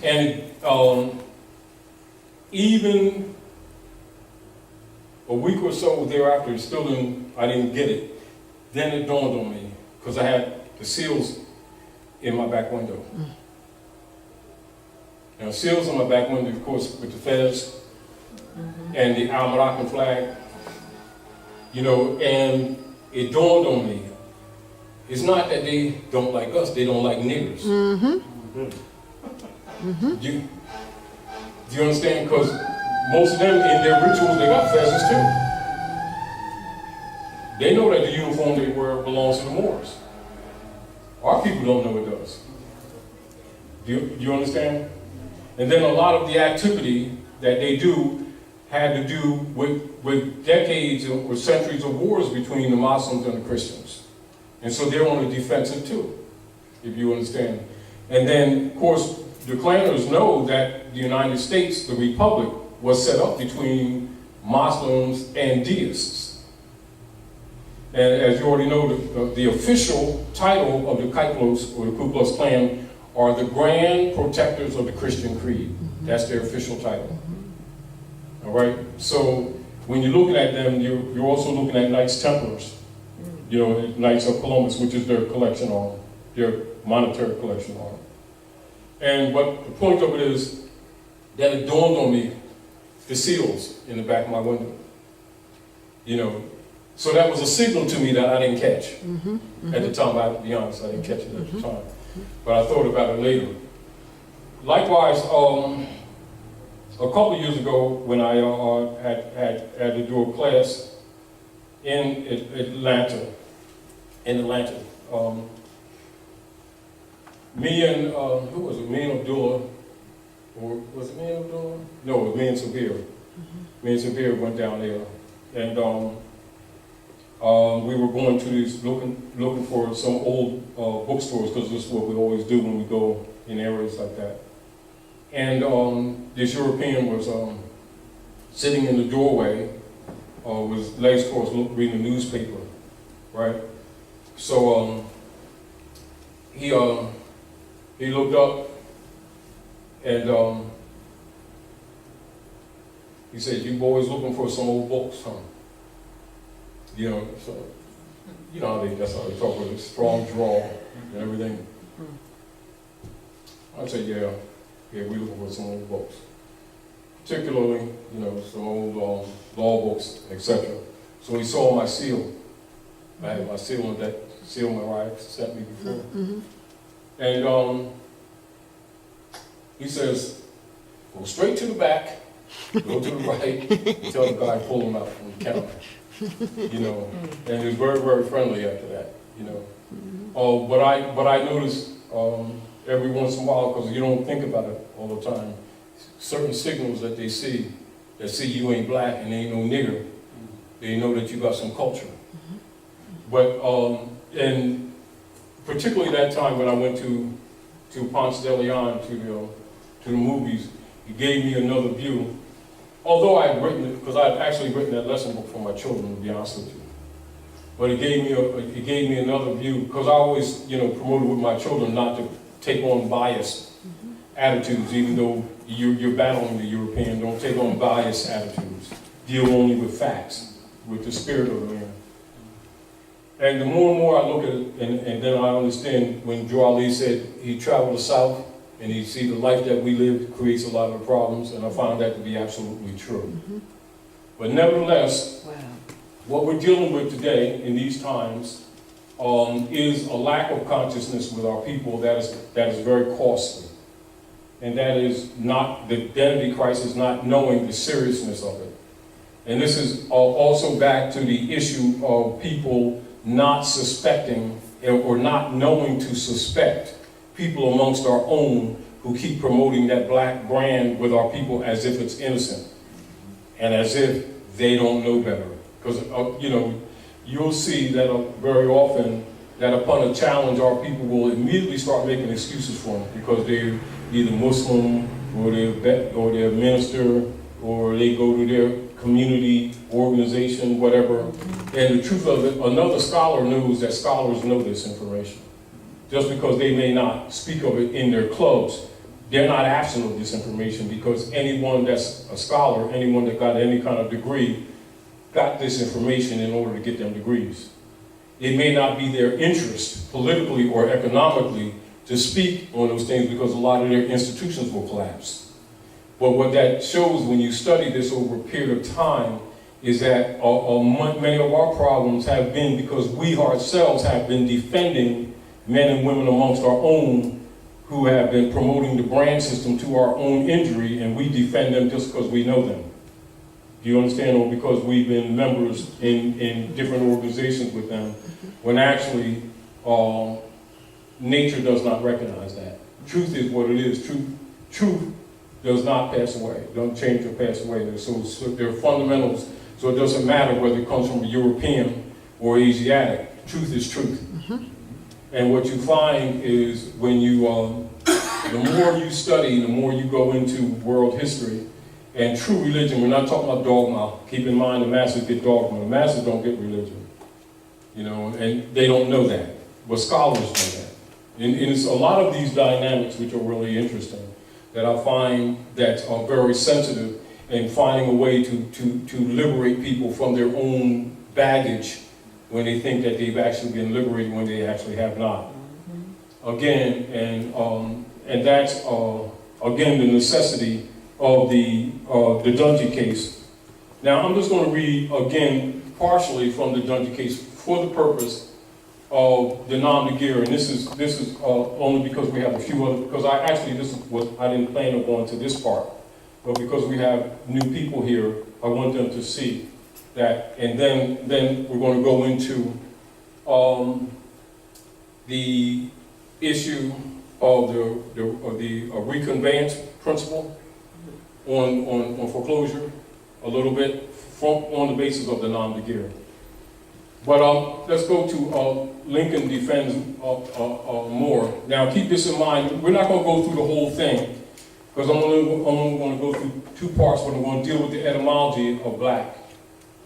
And even a week or so thereafter, I didn't get it. Then it dawned on me, because I had the seals in my back window. Now, seals on my back window, of course, with the feathers and the Moroccan flag, and it dawned on me. It's not that they don't like us, they don't like niggers. Do you understand? Because most of them, in their rituals, they got feathers too. They know that the uniform they wear belongs to the Moors. Our people don't know it does. Do you understand? And then a lot of the activity that they do had to do with decades or centuries of wars between the Muslims and the Christians. And so they're on the defensive too, if you understand. And then, of course, the Klanners know that the United States, the Republic, was set up between Muslims and deists. And as you already know, the official title of the Kyklos, or the Ku Klux Klan, are the Grand Protectors of the Christian Creed. That's their official title. All right? So when you're looking at them, you're also looking at Knights Templars. Knights of Columbus, which is their collection arm, their monetary collection arm. But the point of it is that it dawned on me, the seals in the back of my window. So that was a signal to me that I didn't catch at the time. I have to be honest, I didn't catch it at the time. But I thought about it later. Likewise, a couple of years ago, when I had to do a class in Atlanta, me and, who was it? Me and Abdullah, or was it me and Abdullah? No, it was me and Sabir. Me and Sabir went down there, and we were going to these, looking for some old bookstores, because this is what we always do when we go in areas like that. And this European was sitting in the doorway, with legs crossed, reading the newspaper, right? So he looked up, and he said, "You boys looking for some old books, huh?" So that's how they talk with a strong drawl and everything. I said, yeah, we're looking for some old books, particularly, some old law books, etc. So he saw my seal. I had my seal on that seal my wife sent me before. And he says, go straight to the back, go to the right, tell the guy pull him out from the counter. And he was very, very friendly after that, But I noticed every once in a while, because you don't think about it all the time, certain signals that they see you ain't black and ain't no nigger, they know that you got some culture. But, and particularly that time when I went to Ponce de Leon, to the movies, it gave me another view. Although I had written it, because I had actually written that lesson book for my children, to be honest with you. But it gave me another view, because I always, promoted with my children not to take on biased attitudes, even though you're battling the European. Don't take on biased attitudes. Deal only with facts, with the spirit of the man. And the more and more I look at it, and then I understand when Joe Ali said he traveled the South, and he see the life that we live creates a lot of problems, and I found that to be absolutely true. But nevertheless, what we're dealing with today in these times is a lack of consciousness with our people that is very costly. And that is not the identity crisis, not knowing the seriousness of it. And this is also back to the issue of people not suspecting or not knowing to suspect people amongst our own who keep promoting that black brand with our people as if it's innocent and as if they don't know better. Because, you'll see that very often that upon a challenge, our people will immediately start making excuses for them because they're either Muslim or they're minister or they go to their community organization, whatever. And the truth of it, another scholar knows that scholars know this information. just because they may not speak of it in their clubs, they're not absent of this information, because anyone that's a scholar, anyone that got any kind of degree, got this information in order to get them degrees. It may not be their interest, politically or economically, to speak on those things because a lot of their institutions will collapse. But what that shows when you study this over a period of time is that many of our problems have been because we ourselves have been defending men and women amongst our own who have been promoting the brand system to our own injury, and we defend them just because we know them. Do you understand? Or because we've been members in different organizations with them, when actually nature does not recognize that. Truth is what it is. Truth does not pass away. Don't change or pass away. So there are fundamentals. So it doesn't matter whether it comes from a European or Asiatic. Truth is truth. Mm-hmm. And what you find is when you, the more you study, the more you go into world history and true religion. We're not talking about dogma. Keep in mind the masses get dogma. The masses don't get religion. You know, and they don't know that. But scholars know that. And it's a lot of these dynamics which are really interesting that I find that are very sensitive in finding a way to liberate people from their own baggage when they think that they've actually been liberated when they actually have not. Again, and that's again the necessity of the Dungy case. Now I'm just going to read again partially from the Dungy case for the purpose of the Nom De Guerre, and this is only because we have a few other, because this is what I didn't plan on going to this part, but because we have new people here, I want them to see that, and then we're going to go into the issue of the reconveyance principle on foreclosure a little bit on the basis of the Nom De Guerre. But let's go to Lincoln defends Moore. Now keep this in mind, we're not going to go through the whole thing, because I'm only going to go through two parts, but I'm going to deal with the etymology of black.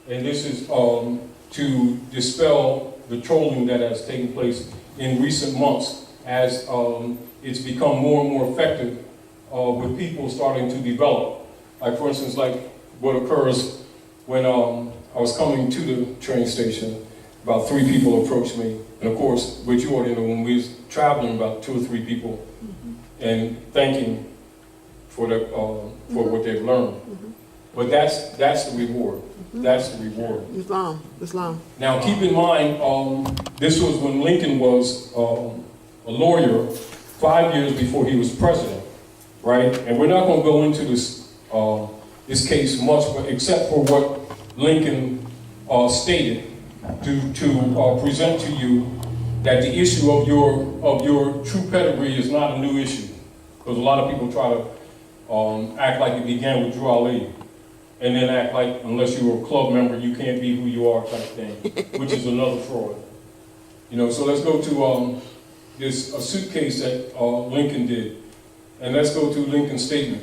And this is to dispel the trolling that has taken place in recent months as it's become more and more effective with people starting to develop. Like for instance, like what occurs when I was coming to the train station, about 3 people approached me. And of course, with you already know, when we was traveling, about 2 or 3 people, and thanking for what they've learned. But that's the reward. That's the reward. Islam. Now keep in mind, this was when Lincoln was a lawyer 5 years before he was president, right? And we're not going to go into this case much, but except for what Lincoln stated to present to you that the issue of your true pedigree is not a new issue, because a lot of people try to act like it began with Drew Ali, and then act like unless you're a club member you can't be who you are type thing, which is another fraud. You know, so let's go to a suitcase that Lincoln did, and let's go to Lincoln's statement.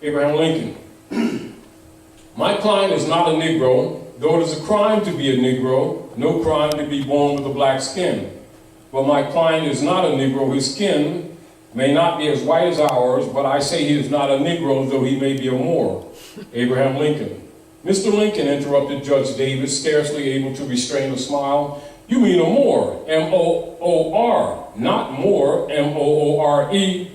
Abraham Lincoln. My client is not a Negro, though it is a crime to be a Negro, no crime to be born with a black skin. But my client is not a Negro. His skin may not be as white as ours, but I say he is not a Negro, though he may be a Moor. Abraham Lincoln. Mr. Lincoln, interrupted Judge Davis, scarcely able to restrain a smile. You mean a Moor, M-O-O-R, not Moore, M-O-O-R-E.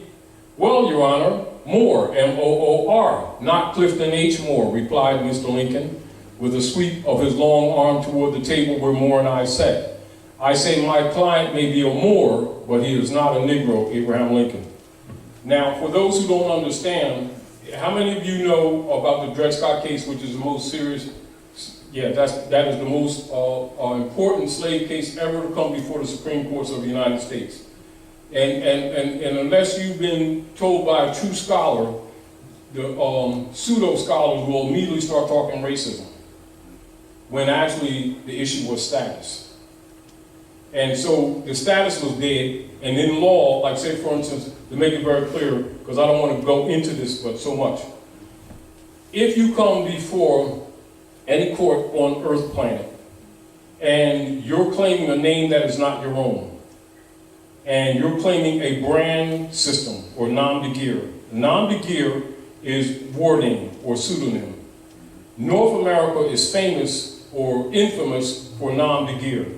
Well, Your Honor, Moore, M-O-O-R, not Clifton H. Moore, replied Mr. Lincoln, with a sweep of his long arm toward the table where Moore and I sat. I say my client may be a Moor, but he is not a Negro, Abraham Lincoln. Now, for those who don't understand, how many of you know about the Dred Scott case, which is the most serious? Yeah, that is the most important slave case ever to come before the Supreme Courts of the United States. And unless you've been told by a true scholar, the pseudo-scholars will immediately start talking racism, when actually the issue was status. And so the status was dead, and in law, like say for instance, to make it very clear, because I don't want to go into this but so much, if you come before any court on Earth planet, and you're claiming a name that is not your own, and you're claiming a brand system, or Nom De Guerre. Nom De Guerre is wording or pseudonym. North America is famous or infamous for Nom De Guerre.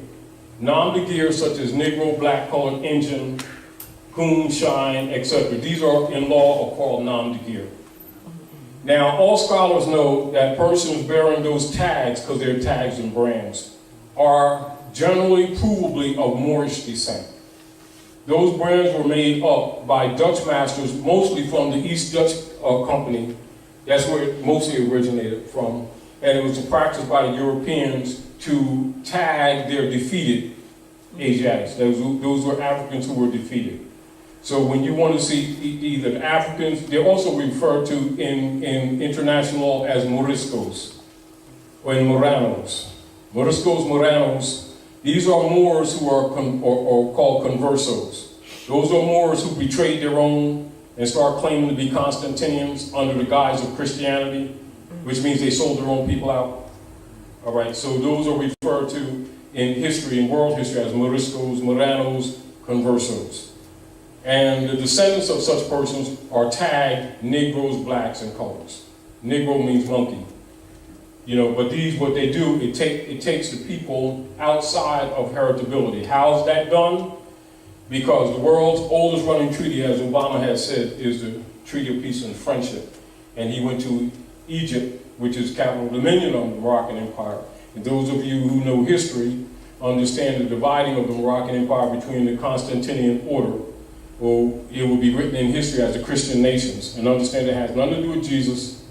Nom De Guerre such as Negro, black, colored, Injun, coon, shine, etc. These are in law are called Nom De Guerre. Now, all scholars know that persons bearing those tags, because they're tags and brands, are generally provably of Moorish descent. Those brands were made up by Dutch masters, mostly from the East Dutch Company. That's where it mostly originated from. And it was practiced by the Europeans to tag their defeated Asiatics. Those were Africans who were defeated. So when you want to see either the Africans, they're also referred to in international law as Moriscos, or in Moranos. Moriscos, Moranos, these are Moors who are called conversos. Those are Moors who betrayed their own and start claiming to be Constantinians under the guise of Christianity, which means they sold their own people out. All right, so those are referred to in history, in world history, as Moriscos, Moranos, conversos. And the descendants of such persons are tagged Negroes, blacks, and colors. Negro means monkey. You know, but these, what they do, it takes the people outside of heritability. How's that done? Because the world's oldest running treaty, as Obama has said, is the Treaty of Peace and Friendship. And he went to Egypt, which is capital dominion of the Moroccan Empire. And those of you who know history understand the dividing of the Moroccan Empire between the Constantinian order. Well, it will be written in history as the Christian nations, and understand it has nothing to do with Jesus,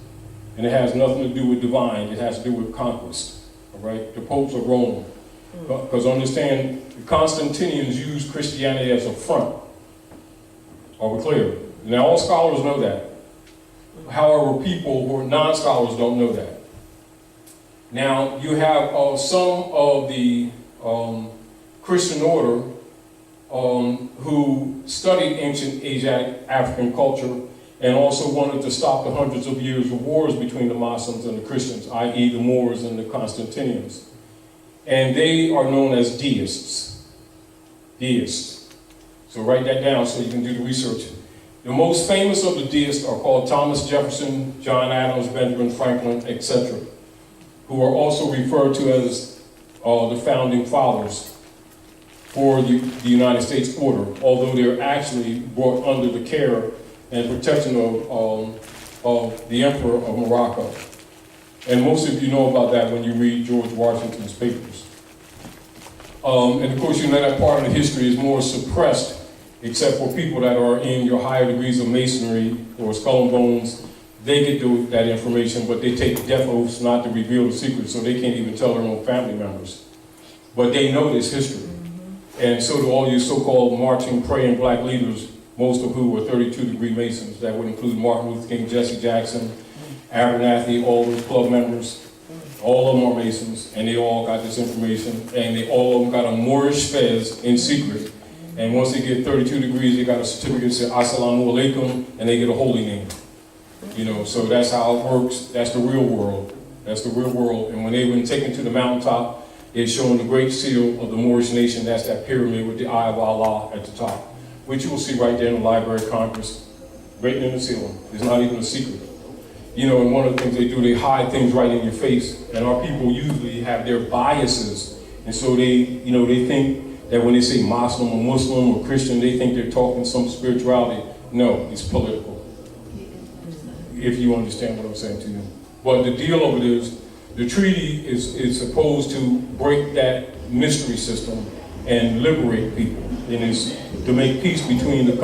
and it has nothing to do with divine. It has to do with conquest. All right, the popes of Rome, because understand the Constantinians used Christianity as a front. Are we clear? Now, all scholars know that. However, people who are non-scholars don't know that. Now, you have some of the Christian order who studied ancient Asiatic African culture and also wanted to stop the hundreds of years of wars between the Muslims and the Christians, i.e. the Moors and the Constantinians. And they are known as deists. Deists. So write that down so you can do the research. The most famous of the deists are called Thomas Jefferson, John Adams, Benjamin Franklin, etc., who are also referred to as the founding fathers for the United States order, although they're actually brought under the care and protection of the Emperor of Morocco. And most of you know about that when you read George Washington's papers. And of course, you know that part of the history is more suppressed, except for people that are in your higher degrees of masonry or skull and bones. They get that information, but they take death oaths not to reveal the secret, so they can't even tell their own family members. But they know this history. And so do all you so-called marching, praying black leaders, most of who were 32-degree Masons. That would include Martin Luther King, Jesse Jackson, Abernathy, all those club members. All of them are Masons, and they all got this information. And they all of them got a Moorish fez in secret. And once they get 32 degrees, they got a certificate that says Assalamu Alaikum, and they get a holy name. You know, so that's how it works. That's the real world. That's the real world. And when they've been taken to the mountaintop, it's showing the great seal of the Moorish nation. That's that pyramid with the eye of Allah at the top, which you will see right there in the Library of Congress, written in the ceiling. It's not even a secret. You know, and one of the things they do, they hide things right in your face. And our people usually have their biases. And so they, you know, they think that when they say Muslim or Muslim or Christian, they think they're talking some spirituality. No, it's political. If you understand what I'm saying to you. But the deal of it is, the treaty is supposed to break that mystery system and liberate people. And it's to make peace between the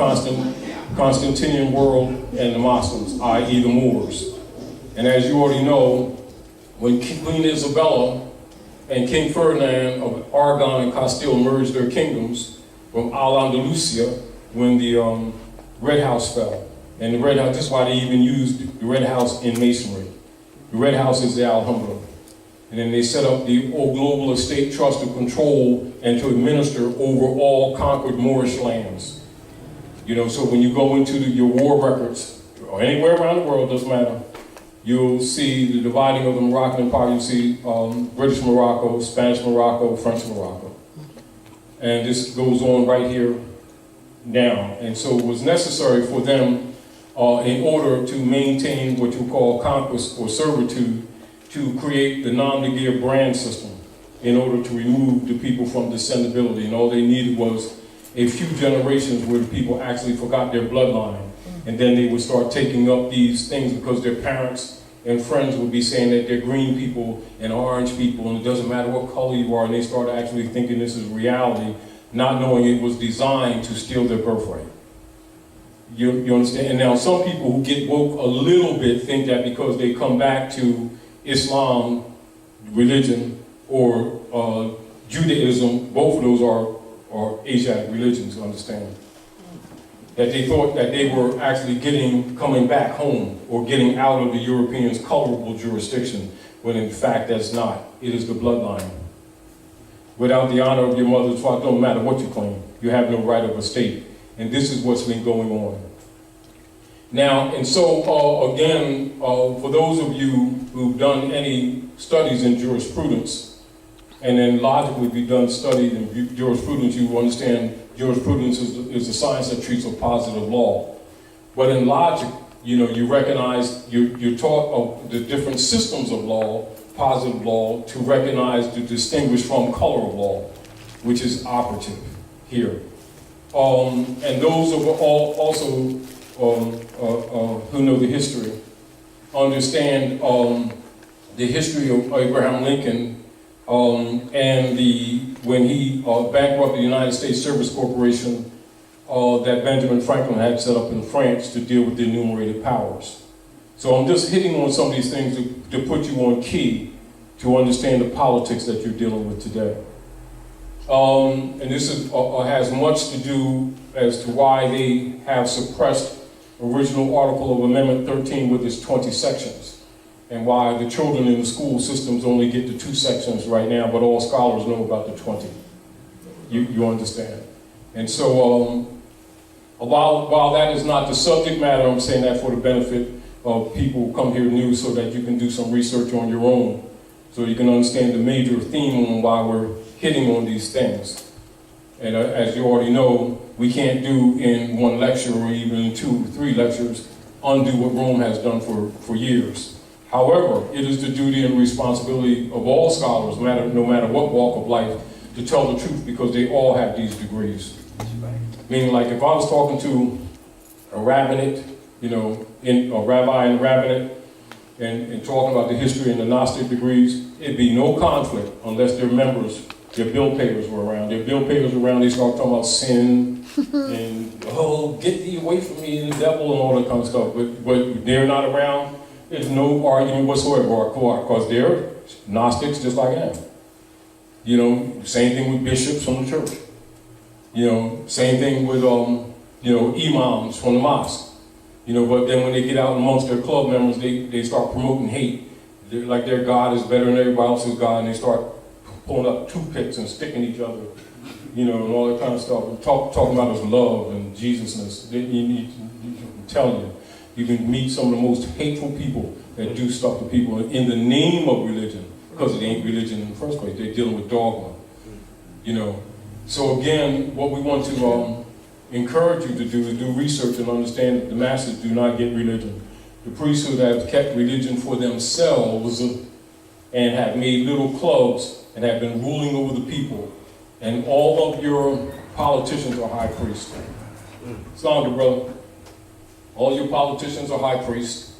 Constantinian world and the Muslims, i.e. the Moors. And as you already know, when Queen Isabella and King Ferdinand of Aragon and Castile merged their kingdoms from Al-Andalusia when the Red House fell. And the Red House, this is why they even used the Red House in Masonry. The Red House is the Alhambra. And then they set up the Global Estate Trust to control and to administer over all conquered Moorish lands. You know, so when you go into your war records, or anywhere around the world, doesn't matter, you'll see the dividing of the Moroccan Empire. You'll see British Morocco, Spanish Morocco, French Morocco. And this goes on right here down. And so it was necessary for them, in order to maintain what you call conquest or servitude, to create the Nom De Guerre brand system in order to remove the people from descendability. And all they needed was a few generations where the people actually forgot their bloodline. And then they would start taking up these things because their parents and friends would be saying that they're green people and orange people, and it doesn't matter what color you are, and they start actually thinking this is reality, not knowing it was designed to steal their birthright. You understand? And now some people who get woke a little bit think that because they come back to Islam, religion, or Judaism, both of those are Asiatic religions, you understand? That they thought that they were actually coming back home or getting out of the Europeans' colorable jurisdiction, when in fact that's not. It is the bloodline. Without the honor of your mother's father, it don't matter what you claim, you have no right of estate. And this is what's been going on. Now, and so again, for those of you who've done any studies in jurisprudence, and then logically if you've done studies in jurisprudence, you understand jurisprudence is the science that treats of positive law. But in logic, you recognize, you're taught of the different systems of law, positive law, to recognize, to distinguish from color of law, which is operative here. And those of all also who know the history understand the history of Abraham Lincoln and when he bankrupted the United States Service Corporation that Benjamin Franklin had set up in France to deal with the enumerated powers. So I'm just hitting on some of these things to put you on key to understand the politics that you're dealing with today. And this has much to do as to why they have suppressed original article of Amendment 13 with its 20 sections, and why the children in the school systems only get the 2 sections right now, but all scholars know about the 20. You understand? And so while that is not the subject matter, I'm saying that for the benefit of people who come here new so that you can do some research on your own, so you can understand the major theme on why we're hitting on these things. And as you already know, we can't do in one lecture or even in 2 or 3 lectures undo what Rome has done for years. However, it is the duty and responsibility of all scholars, no matter what walk of life, to tell the truth, because they all have these degrees. Right. Meaning, like if I was talking to a rabbinate, a rabbi and rabbinate, and talking about the history and the Gnostic degrees, it'd be no conflict unless their members, their bill payers were around. Their bill payers were around, they start talking about sin and, get thee away from me and the devil and all that kind of stuff. But they're not around, there's no argument whatsoever, because they're Gnostics just like I am. Same thing with bishops from the church. Same thing with, imams from the mosque. But then when they get out amongst their club members, they start promoting hate. They're like their God is better than everybody else's God, and they start pulling up toothpicks and sticking each other, and all that kind of stuff. And talking about his love and Jesusness. I'm telling you, you can meet some of the most hateful people that do stuff to people in the name of religion, because it ain't religion in the first place. They're dealing with dogma, So again, what we want to encourage you to do is do research and understand that the masses do not get religion. The priesthood have kept religion for themselves and have made little clubs and have been ruling over the people. And all of your politicians are high priests. Islam, good brother. All your politicians are high priests.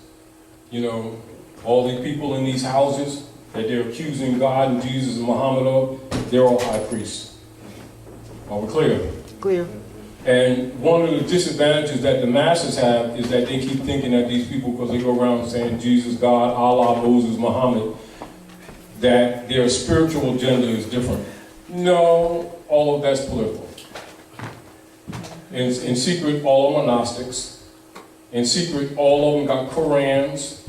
All the people in these houses that they're accusing God and Jesus and Muhammad of, they're all high priests. Are we clear? Clear. And one of the disadvantages that the masses have is that they keep thinking that these people, because they go around saying Jesus, God, Allah, Moses, Muhammad, that their spiritual agenda is different. No, all of that's political. In secret, all of them are Gnostics. In secret, all of them got Qurans,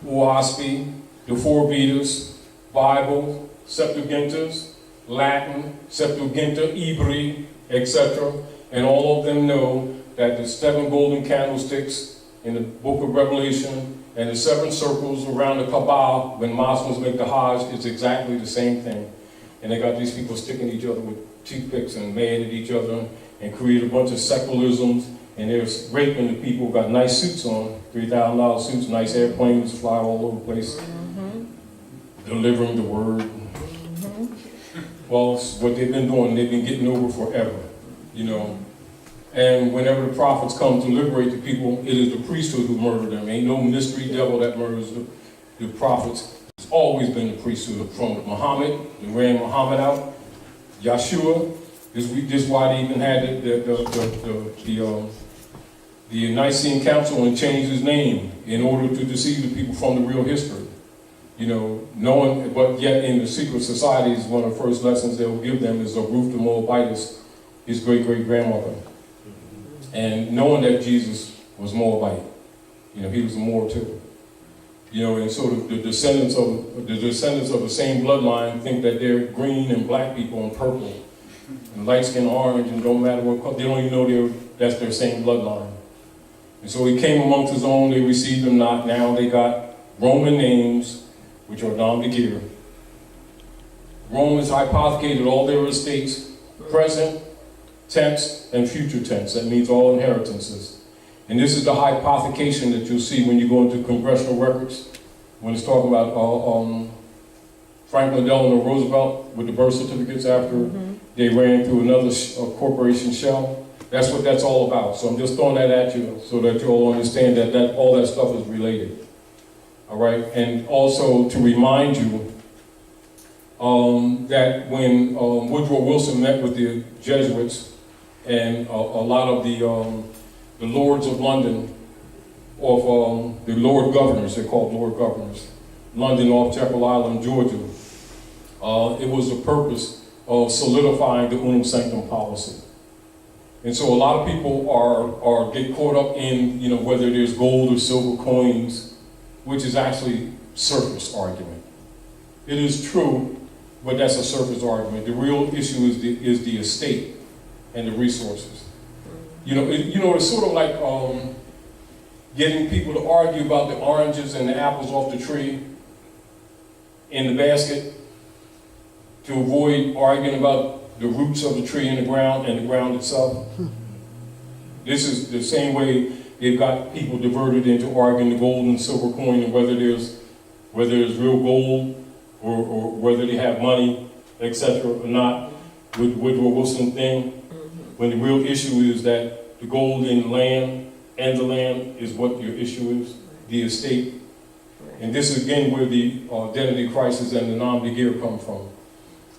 Uaspi, the 4 Vedas, Bible, Septuagintas, Latin, Septuaginta, Hebrew, etc. And all of them know that the 7 golden candlesticks in the book of Revelation and the 7 circles around the Kaaba when Muslims make the Hajj is exactly the same thing. And they got these people sticking each other with toothpicks and mad at each other and create a bunch of secularisms, and they're raping the people, got nice suits on, $3,000 suits, nice airplanes, fly all over the place, delivering the word. Well, it's what they've been doing, they've been getting over forever, you know. And whenever the prophets come to liberate the people, it is the priesthood who murdered them. Ain't no mystery devil that murders the prophets. It's always been the priesthood. From Muhammad, they ran Muhammad out. Yeshua, this is why they even had the Nicene Council and changed his name in order to deceive the people from the real history. You know, knowing, but yet in the secret societies, one of the first lessons they'll give them is Ruth the Moabitess, his great-great-grandmother. And knowing that Jesus was Moabite, you know, he was a Moor too. You know, and so the descendants of the same bloodline think that they're green and black people and purple, and light skin orange, and don't matter what color, they don't even know that's their same bloodline. And so he came amongst his own, they received him not. Now they got Roman names, which are Nom De Guerre. Rome has hypothecated all their estates, present tense and future tense. That means all inheritances. And this is the hypothecation that you'll see when you go into congressional records, when it's talking about Franklin Delano Roosevelt with the birth certificates after they ran through another corporation shell. That's what that's all about. So I'm just throwing that at you so that you all understand that all that stuff is related. All right, and also to remind you that when Woodrow Wilson met with the Jesuits and a lot of the lords of London, of the Lord Governors, they're called Lord Governors, London off Jekyll Island, Georgia, it was the purpose of solidifying the unum sanctum policy. And so a lot of people get caught up in, you know, whether there's gold or silver coins, which is actually surface argument. It is true, but that's a surface argument. The real issue is the estate and the resources. You know, it's sort of like getting people to argue about the oranges and the apples off the tree in the basket to avoid arguing about the roots of the tree in the ground and the ground itself. This is the same way they've got people diverted into arguing the gold and silver coin and whether there's real gold or whether they have money, etc. or not, with Woodrow Wilson thing, when the real issue is that the gold in the land and the land is what your issue is, the estate. And this is again where the identity crisis and the Nom De Guerre come from.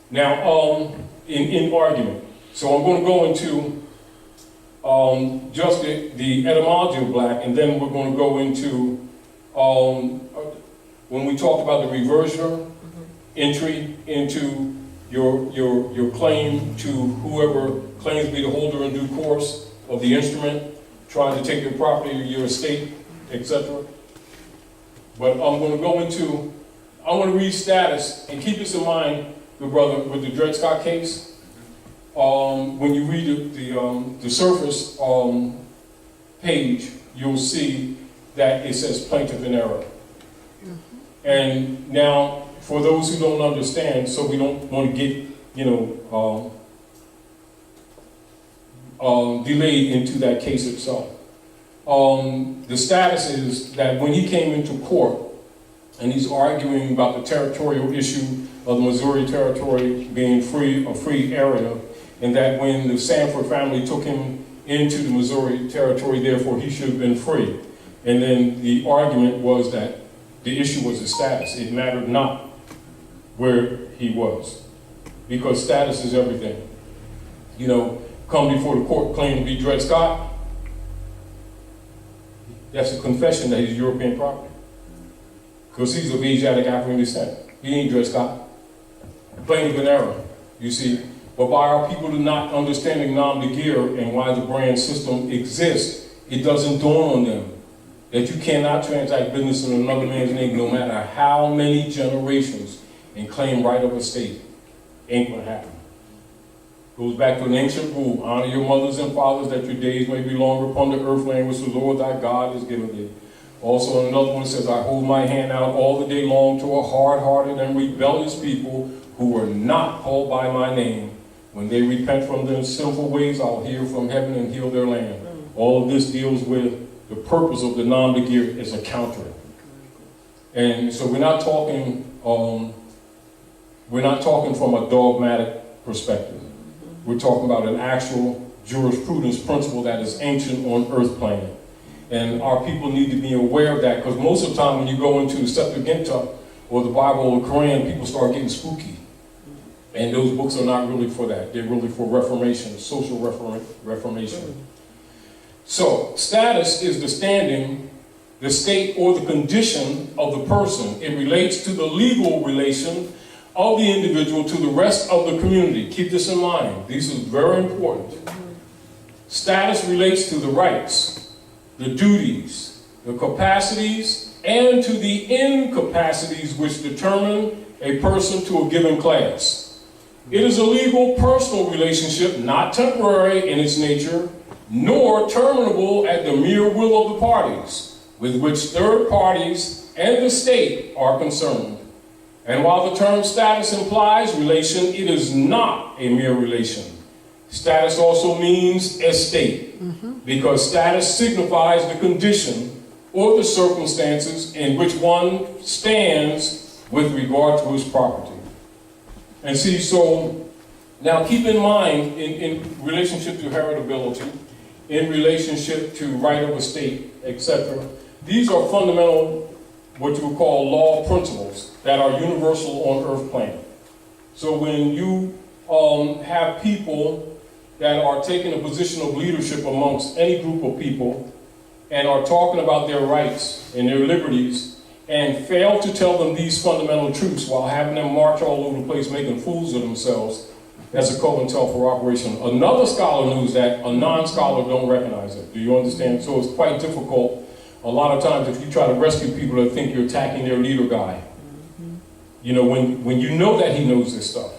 Now, in argument, so I'm going to go into just the etymology of black, and then we're going to go into, when we talked about the reversioner, entry into your claim to whoever claims to be the holder in due course of the instrument, trying to take your property, your estate, etc. But I'm going to go into, I want to read status, and keep this in mind, good brother, with the Dred Scott case. When you read the surface page, you'll see that it says plaintiff in error. And now, for those who don't understand, so we don't want to get, delayed into that case itself. The status is that when he came into court, and he's arguing about the territorial issue of the Missouri Territory being a free area, and that when the Sanford family took him into the Missouri Territory, therefore he should have been free. And then the argument was that the issue was his status. It mattered not where he was, because status is everything. You know, come before the court, claim to be Dred Scott, that's a confession that he's European property, because he's of Asiatic African descent. He ain't Dred Scott. Plaintiff in error, you see. But by our people not understanding Nom De Guerre and why the brand system exists, it doesn't dawn on them that you cannot transact business in another man's name, no matter how many generations, and claim right of estate. Ain't gonna happen. Goes back to an ancient rule: honor your mothers and fathers, that your days may be longer upon the earth land which the Lord thy God has given thee. Also, another one says, I hold my hand out all the day long to a hard-hearted and rebellious people who were not called by my name, When they repent from their sinful ways, I'll hear from heaven and heal their land. All of this deals with the purpose of the Nom De Guerre is a counter. And so we're not talking from a dogmatic perspective. We're talking about an actual jurisprudence principle that is ancient on earth planet. And our people need to be aware of that, because most of the time when you go into the Septuaginta or the Bible or the Quran, people start getting spooky. And those books are not really for that. They're really for reformation, social reformation. So, status is the standing, the state, or the condition of the person. It relates to the legal relation of the individual to the rest of the community. Keep this in mind. This is very important. Status relates to the rights, the duties, the capacities, and to the incapacities which determine a person to a given class. It is a legal, personal relationship, not temporary in its nature, nor terminable at the mere will of the parties, with which third parties and the state are concerned. And while the term status implies relation, it is not a mere relation. Status also means estate, because status signifies the condition or the circumstances in which one stands with regard to his property. And see, so now keep in mind, in relationship to heritability, in relationship to right of estate, etc., these are fundamental, what you would call law principles that are universal on earth planet. So when you have people that are taking a position of leadership amongst any group of people and are talking about their rights and their liberties, and fail to tell them these fundamental truths while having them march all over the place making fools of themselves, that's a COINTELPRO operation. Another scholar knows that, a non-scholar don't recognize it. Do you understand? So it's quite difficult a lot of times if you try to rescue people that think you're attacking their leader guy. You know, when you know that he knows this stuff.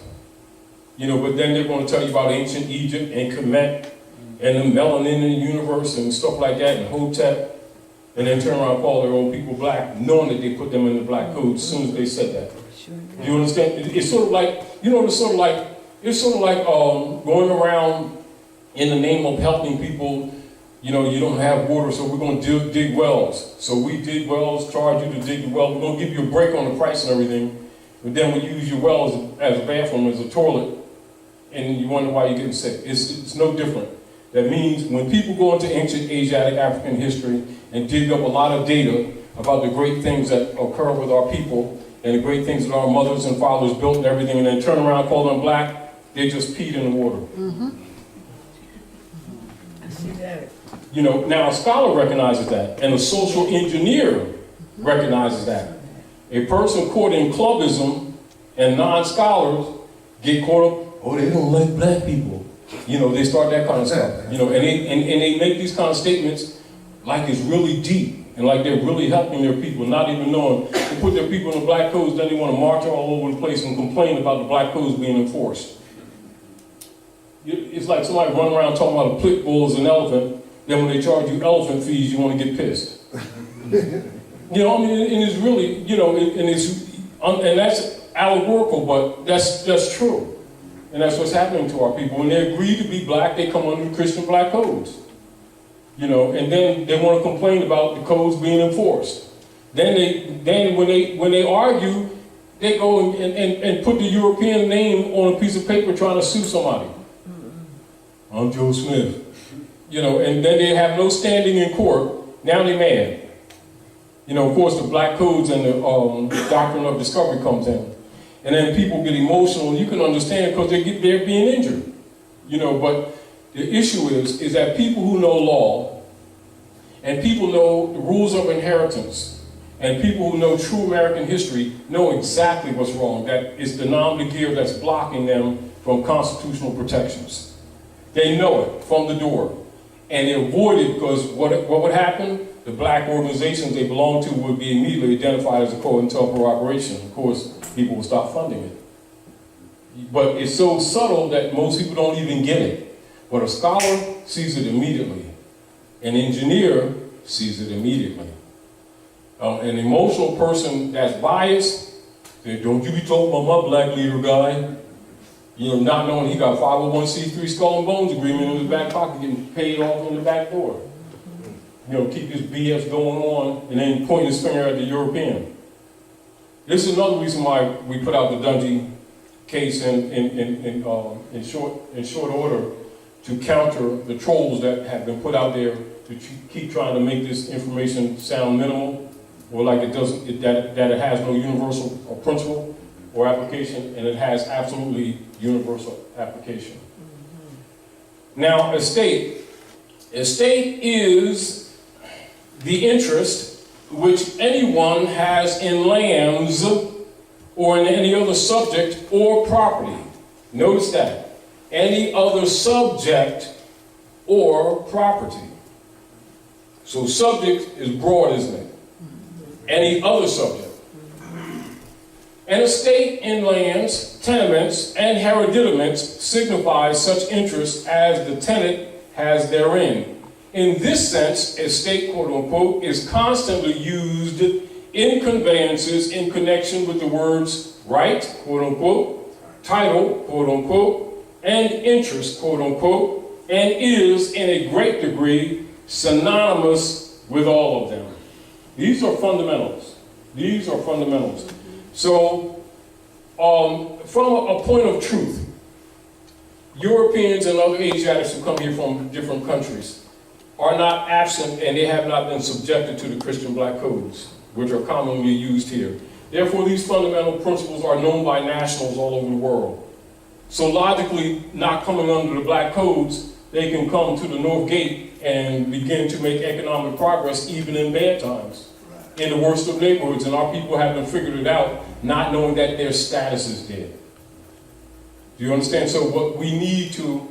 You know, but then they're going to tell you about ancient Egypt and Kemet and the Melaninated universe and stuff like that, and Hotep. And then turn around and call their own people black, knowing that they put them in the black code as soon as they said that. Do you understand? It's sort of like, you know, it's sort of like going around in the name of helping people. You know, you don't have water, so we're going to dig wells. So we dig wells, charge you to dig the well. We're going to give you a break on the price and everything. But then we use your well as a bathroom, as a toilet, and you wonder why you're getting sick. It's no different. That means when people go into ancient Asiatic African history and dig up a lot of data about the great things that occur with our people and the great things that our mothers and fathers built and everything, and then turn around and call them black, they just peed in the water. I see that. You know, now a scholar recognizes that, and a social engineer recognizes that. A person caught in clubism and non-scholars get caught up, oh, they don't like black people. You know, they start that kind of stuff. You know, and they make these kind of statements like it's really deep and like they're really helping their people, not even knowing. They put their people in the black codes, then they want to march all over the place and complain about the black codes being enforced. It's like somebody running around talking about a pit bull is an elephant, then when they charge you elephant fees, you want to get pissed. You know, I mean, and it's really, you know, and that's allegorical, but that's true. And that's what's happening to our people. When they agree to be black, they come under the Christian black codes. You know, and then they want to complain about the codes being enforced. Then when they argue, they go and put the European name on a piece of paper trying to sue somebody. I'm Joe Smith. You know, and then they have no standing in court. Now they're mad. You know, of course, the black codes and the doctrine of discovery comes in. And then people get emotional, and you can understand because they're being injured. You know, but the issue is that people who know law, and people know the rules of inheritance, and people who know true American history know exactly what's wrong. That is the Nom De Guerre that's blocking them from constitutional protections. They know it from the door. And they avoid it because what would happen? The black organizations they belong to would be immediately identified as a COINTELPRO operation. Of course, people will stop funding it. But it's so subtle that most people don't even get it. But a scholar sees it immediately. An engineer sees it immediately. An emotional person that's biased, say, don't you be talking about my black leader guy. You know, not knowing he got 501c3 skull and bones agreement in his back pocket, getting paid off in the back door. You know, keep this BS going on and then point his finger at the European. This is another reason why we put out the Dungy case in short order, to counter the trolls that have been put out there to keep trying to make this information sound minimal, or like it doesn't, that it has no universal or principle or application, and it has absolutely universal application. Now, estate is the interest which anyone has in lands or in any other subject or property. Notice that. Any other subject or property. So subject is broad, isn't it? Any other subject. An estate in lands, tenements, and hereditaments signifies such interest as the tenant has therein. In this sense, estate, quote unquote, is constantly used in conveyances in connection with the words right, quote unquote, title, quote unquote, and interest, quote unquote, and is in a great degree synonymous with all of them. These are fundamentals. These are fundamentals. So, from a point of truth, Europeans and other Asiatics who come here from different countries are not absent, and they have not been subjected to the Christian black codes, which are commonly used here. Therefore, these fundamental principles are known by nationals all over the world. So logically, not coming under the black codes, they can come to the North Gate and begin to make economic progress even in bad times, in the worst of neighborhoods. And our people haven't figured it out, not knowing that their status is dead. Do you understand? So what we need to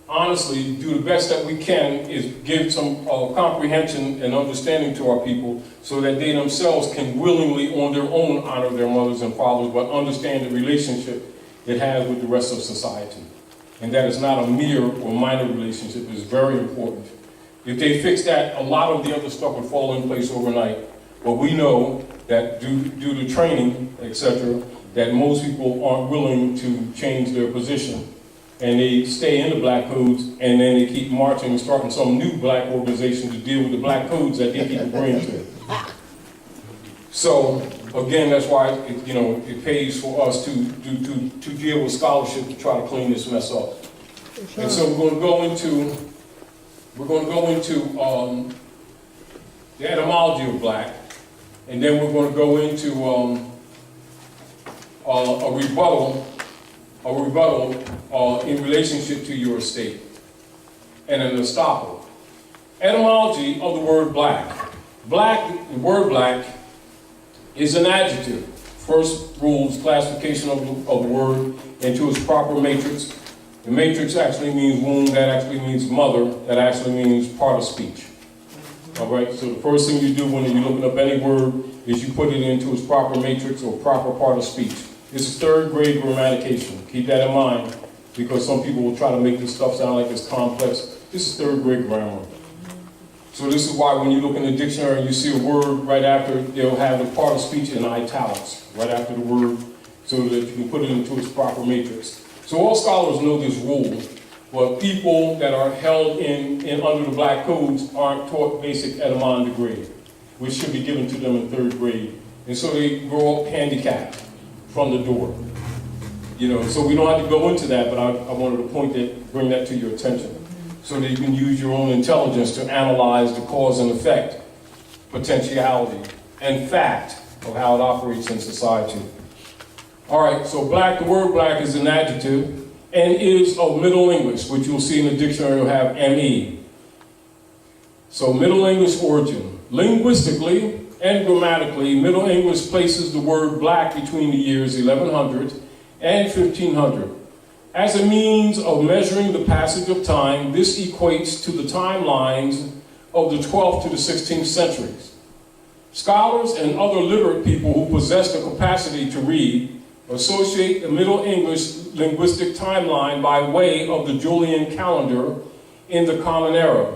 honestly do the best that we can is give some comprehension and understanding to our people so that they themselves can willingly on their own honor their mothers and fathers, but understand the relationship it has with the rest of society. And that is not a mere or minor relationship. It's very important. If they fix that, a lot of the other stuff would fall in place overnight. But we know that due to training, etc., that most people aren't willing to change their position. And they stay in the black codes, and then they keep marching and starting some new black organization to deal with the black codes that they keep agreeing to. So, again, that's why it pays for us to deal with scholarship to try to clean this mess up. And so we're going to go into the etymology of black, and then we're going to go into a rebuttal in relationship to your estate, and an estoppel. Etymology of the word black. The word black is an adjective. First rules classification of the word into its proper matrix. The matrix actually means womb, that actually means mother, that actually means part of speech. All right, so the first thing you do when you're looking up any word is you put it into its proper matrix or proper part of speech. This is third grade grammatication. Keep that in mind, because some people will try to make this stuff sound like it's complex. This is third grade grammar. So this is why when you look in the dictionary and you see a word right after, they'll have the part of speech in italics, right after the word, so that you can put it into its proper matrix. So all scholars know this rule, but people that are held in under the black codes aren't taught basic etymon degree, which should be given to them in third grade. And so they grow up handicapped from the door. So we don't have to go into that, but I wanted to bring that to your attention, so that you can use your own intelligence to analyze the cause and effect, potentiality, and fact of how it operates in society. All right, so black, the word black is an adjective and is of Middle English, which you'll see in the dictionary will have ME. So Middle English origin. Linguistically and grammatically, Middle English places the word black between the years 1100 and 1500. As a means of measuring the passage of time, this equates to the timelines of the 12th to the 16th centuries. Scholars and other literate people who possess the capacity to read associate the Middle English linguistic timeline by way of the Julian calendar in the Common Era.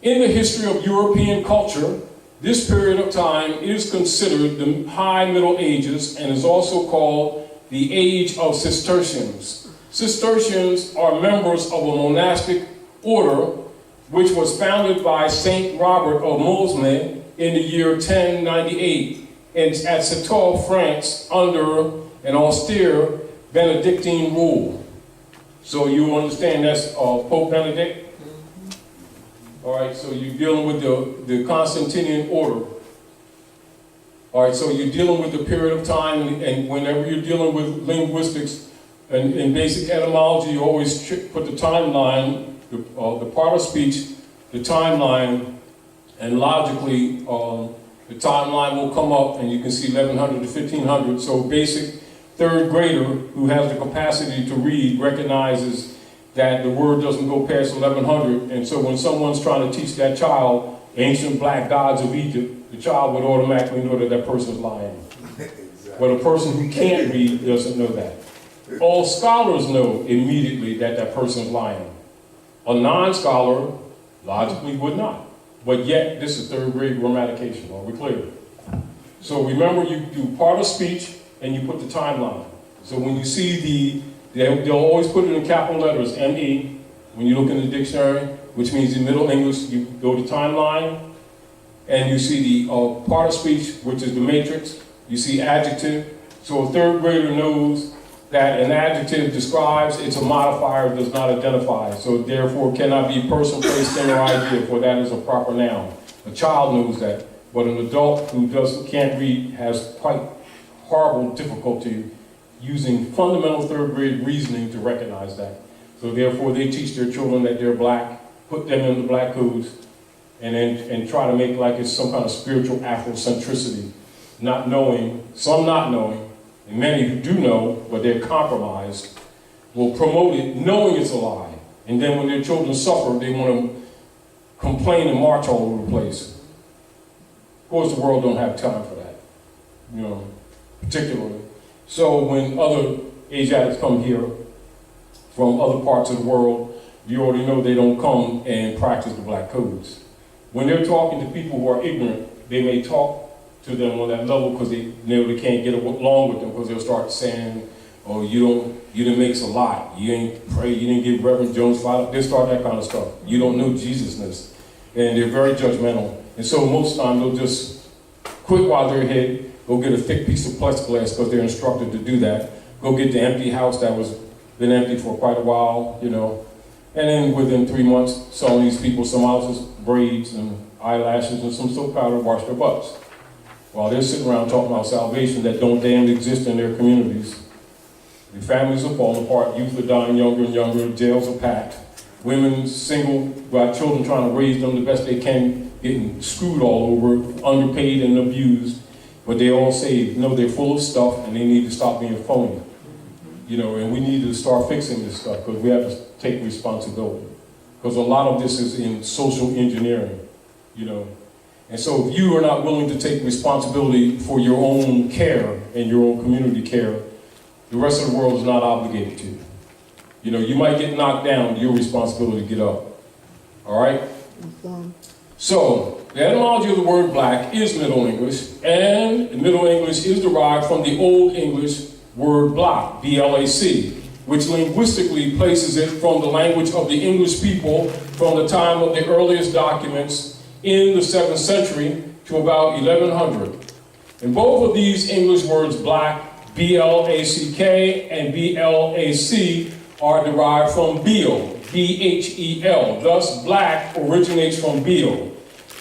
In the history of European culture, this period of time is considered the High Middle Ages and is also called the Age of Cistercians. Cistercians are members of a monastic order which was founded by Saint Robert of Moulins in the year 1098 at Citeaux, France, under an austere Benedictine rule. So you understand that's Pope Benedict? All right, so you're dealing with the Constantinian order. All right, so you're dealing with the period of time, and whenever you're dealing with linguistics and in basic etymology, you always put the timeline, the part of speech, the timeline, and logically, the timeline will come up, and you can see 1100 to 1500. So basic third grader who has the capacity to read recognizes that the word doesn't go past 1100, and so when someone's trying to teach that child ancient black gods of Egypt, the child would automatically know that that person is lying. Exactly. But a person who can't read doesn't know that. All scholars know immediately that that person is lying. A non-scholar logically would not. But yet, this is third grade grammatication. Are we clear? So remember, you do part of speech and you put the timeline. So when you see they'll always put it in capital letters, M-E, when you look in the dictionary, which means in Middle English, you go to timeline, and you see the part of speech, which is the matrix. You see adjective. So a third grader knows that an adjective describes, it's a modifier, does not identify. So therefore cannot be person, place, thing, or idea, for that is a proper noun. A child knows that, but an adult who can't read has quite horrible difficulty using fundamental third grade reasoning to recognize that. So therefore they teach their children that they're black, put them in the black codes, and try to make like it's some kind of spiritual Afrocentricity, not knowing, some not knowing, and many who do know, but they're compromised, will promote it knowing it's a lie. And then when their children suffer, they want to complain and march all over the place. Of course, the world don't have time for that, you know, particularly. So when other Asiatics come here from other parts of the world, you already know they don't come and practice the black codes. When they're talking to people who are ignorant, they may talk to them on that level because they know they can't get along with them, because they'll start saying, oh, you didn't mix a lot, you ain't pray, you didn't give Reverend Jones $5. They start that kind of stuff. You don't know Jesusness. And they're very judgmental. And so most times they'll just quit while they're ahead, go get a thick piece of plexiglass because they're instructed to do that. Go get the empty house that was been empty for quite a while, you know. And then within 3 months, some of these people, some houses, braids and eyelashes and some soap powder wash their butts. While they're sitting around talking about salvation that don't damn exist in their communities. The families are falling apart, youth are dying younger and younger, jails are packed. Women single, got children trying to raise them the best they can, getting screwed all over, underpaid and abused. But they all say, no, they're full of stuff and they need to stop being phony. You know, and we need to start fixing this stuff because we have to take responsibility. Because a lot of this is in social engineering, you know. And so if you are not willing to take responsibility for your own care and your own community care, the rest of the world is not obligated to. You know, you might get knocked down, your responsibility to get up. All right? So, the etymology of the word black is Middle English, and Middle English is derived from the Old English word black, B-L-A-C, which linguistically places it from the language of the English people from the time of the earliest documents in the 7th century to about 1100. And both of these English words, black, B-L-A-C-K, and B-L-A-C, are derived from Beal, B-H-E-L. Thus, black originates from Beal.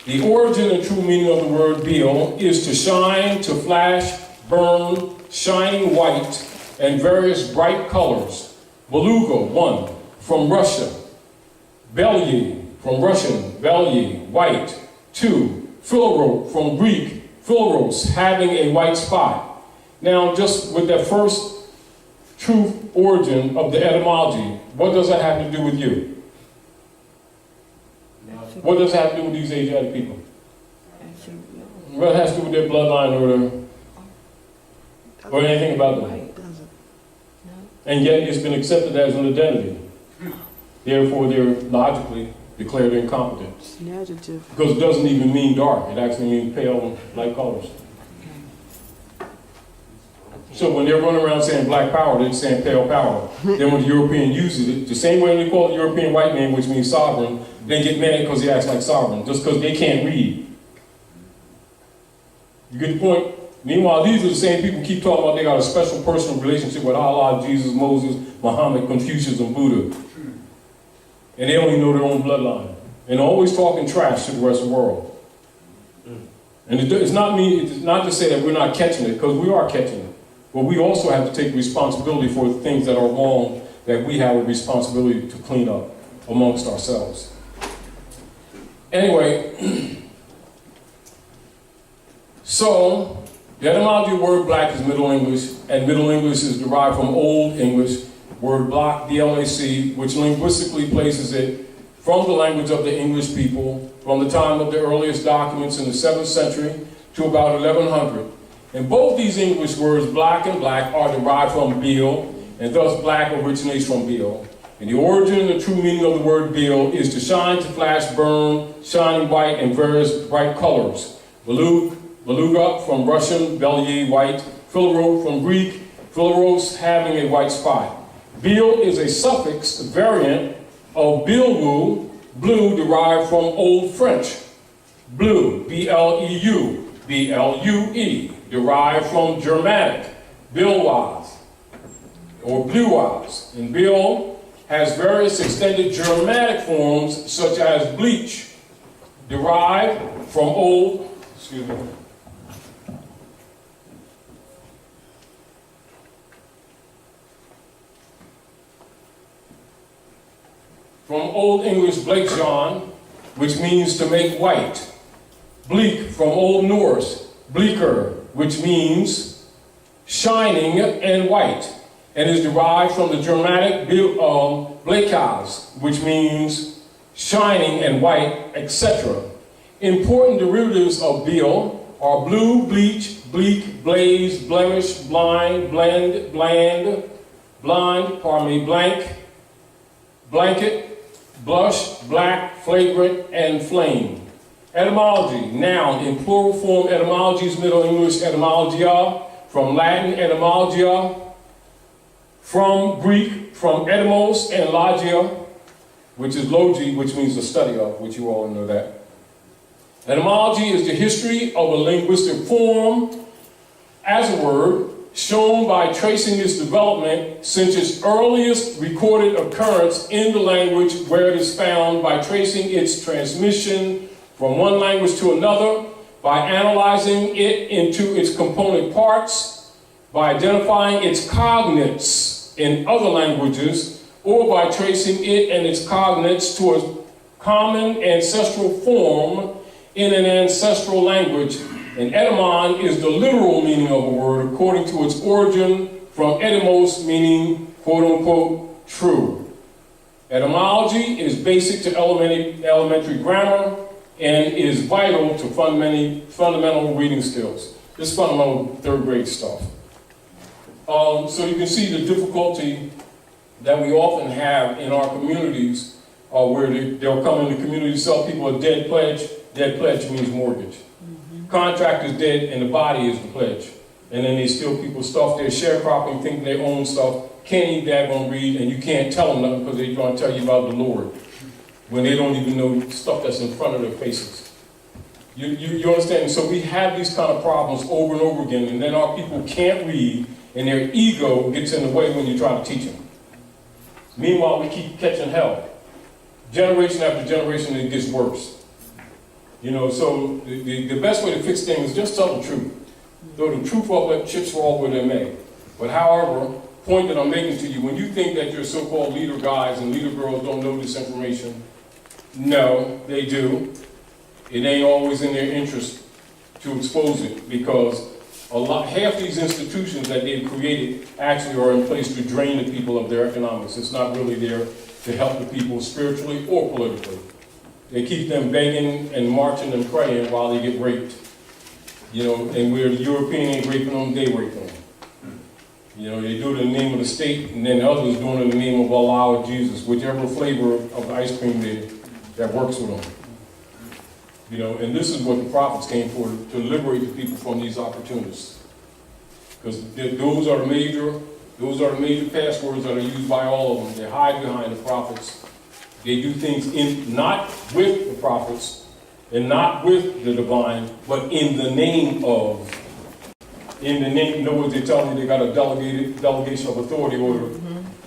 The origin and true meaning of the word Beal is to shine, to flash, burn, shining white, and various bright colors. Beluga, 1, from Russia. Bellier, from Russian, Bellier, white. 2, Philorote, from Greek, Philoros, having a white spot. Now, just with that first true origin of the etymology, what does that have to do with you? What does that have to do with these Asiatic people? What has to do with their bloodline or anything about them? And yet it's been accepted as an identity. Therefore, they're logically declared incompetent. It's an adjective. Because it doesn't even mean dark. It actually means pale and light colors. So when they're running around saying black power, they're saying pale power. Then when the European uses it, the same way they call it European white man, which means sovereign, they get mad because he acts like sovereign, just because they can't read. You get the point? Meanwhile, these are the same people who keep talking about they got a special personal relationship with Allah, Jesus, Moses, Muhammad, Confucius, and Buddha. And they don't even know their own bloodline. And they're always talking trash to the rest of the world. And it's not to say that we're not catching it, because we are catching it. But we also have to take responsibility for the things that are wrong, that we have a responsibility to clean up amongst ourselves. Anyway, so the etymology of the word black is Middle English, and Middle English is derived from Old English, word block, BLAC, which linguistically places it from the language of the English people from the time of the earliest documents in the 7th century to about 1100. And both these English words, black and black, are derived from Beal, and thus black originates from Beal. And the origin and the true meaning of the word Beal is to shine, to flash, burn, shining white in various bright colors. Beluga from Russian, Belier, white. Philero from Greek, phileros, having a white spot. Beal is a suffix variant of bilou, blue, derived from Old French. Bleu, B-L-E-U, B-L-U-E, derived from Germanic, bilwaz, or bluewaz. And bil has various extended Germanic forms, such as bleach, derived from Old English bleikjan, which means to make white. Bleak from Old Norse, bleaker, which means shining and white, and is derived from the Germanic bleikaz, which means shining and white, etc. Important derivatives of Beal are blue, bleach, bleak, blaze, blemish, blind, blend, bland, blind, blank, blanket, blush, black, flagrant, and flame. Etymology, noun, in plural form etymologies, Middle English etymologia, from Latin etymologia, from Greek, from etymos and logia, which is logi, which means the study of, which you all know that. Etymology is the history of a linguistic form as a word, shown by tracing its development since its earliest recorded occurrence in the language where it is found, by tracing its transmission from one language to another, by analyzing it into its component parts, by identifying its cognates in other languages, or by tracing it and its cognates to a common ancestral form in an ancestral language. And etymon is the literal meaning of a word according to its origin from etymos, meaning quote-unquote true. Etymology is basic to elementary grammar and is vital to fundamental reading skills. This is fundamental 3rd grade stuff. So you can see the difficulty that we often have in our communities where they'll come in the community, sell people a dead pledge. Dead pledge means mortgage. Contract is dead and the body is the pledge. And then they steal people's stuff, they're sharecropping, thinking they own stuff, can't even daggone read, and you can't tell them nothing because they're going to tell you about the Lord when they don't even know stuff that's in front of their faces. You understand? So we have these kind of problems over and over again, and then our people can't read, and their ego gets in the way when you try to teach them. Meanwhile, we keep catching hell. Generation after generation, it gets worse. So the best way to fix things is just tell the truth. Though the truth will let chips fall where they may. But however, point that I'm making to you, when you think that your so-called leader guys and leader girls don't know this information, no, they do. It ain't always in their interest to expose it, because half these institutions that they've created actually are in place to drain the people of their economics. It's not really there to help the people spiritually or politically. They keep them begging and marching and praying while they get raped. And where the European ain't raping them, they rape them. They do it in the name of the state, and then others doing it in the name of Allah or Jesus, whichever flavor of the ice cream that works with them. And this is what the prophets came for, to liberate the people from these opportunists. Because those are the major passwords that are used by all of them. They hide behind the prophets. They do things not with the prophets and not with the divine, but in the name of. In other words, they tell you they got a delegation of authority order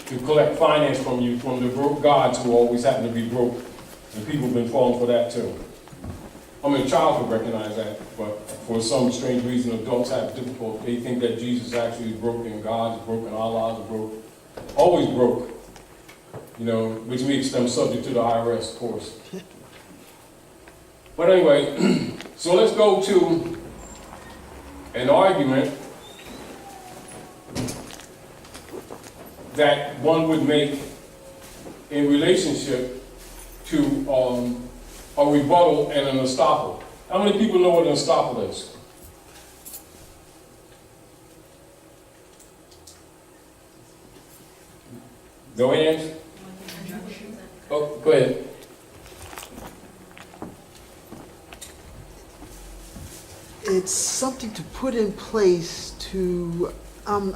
to collect finance from you, from the broke gods who always happen to be broke. And people have been falling for that too. I mean, a child would recognize that, but for some strange reason, adults have difficulty. They think that Jesus actually is broken, God is broken, Allah is broke, always broke. You know, which makes them subject to the IRS, of course. But anyway, so let's go to an argument that one would make in relationship to a rebuttal and an estoppel. How many people know what an estoppel is? No hands? Oh, go ahead. It's something to put in place to, I'm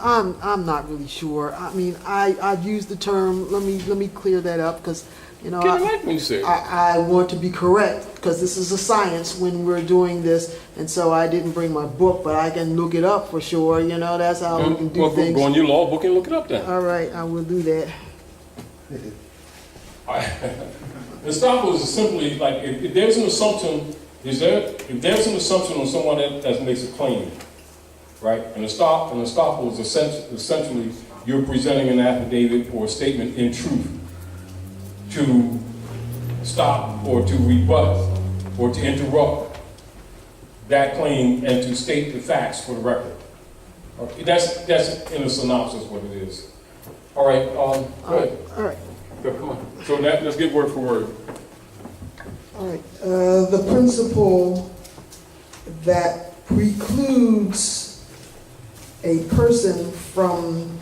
not really sure. I mean, I've used the term, let me clear that up, because, you know, I want to be correct, because this is a science when we're doing this, and so I didn't bring my book, but I can look it up for sure, you know, that's how we can do things. Go on your law book and look it up then. All right, I will do that. Estoppel is simply like, if there's an assumption, if there's an assumption on someone that makes a claim, right? An estoppel is essentially you're presenting an affidavit or a statement in truth to stop or to rebut or to interrupt that claim and to state the facts for the record. Okay, that's in a synopsis what it is. All right, go ahead. All right. Go, come on. So let's get word for word. All right. The principle that precludes a person from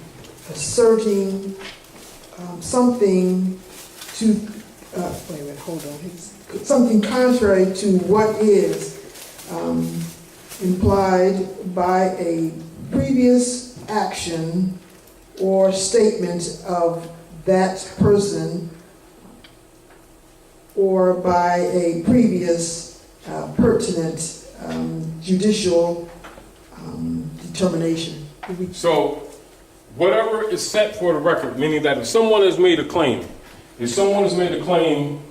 asserting something to, wait a minute, hold on. Something contrary to what is implied by a previous action or statement of that person, or by a previous pertinent judicial determination. So, whatever is set for the record, meaning that if someone has made a claim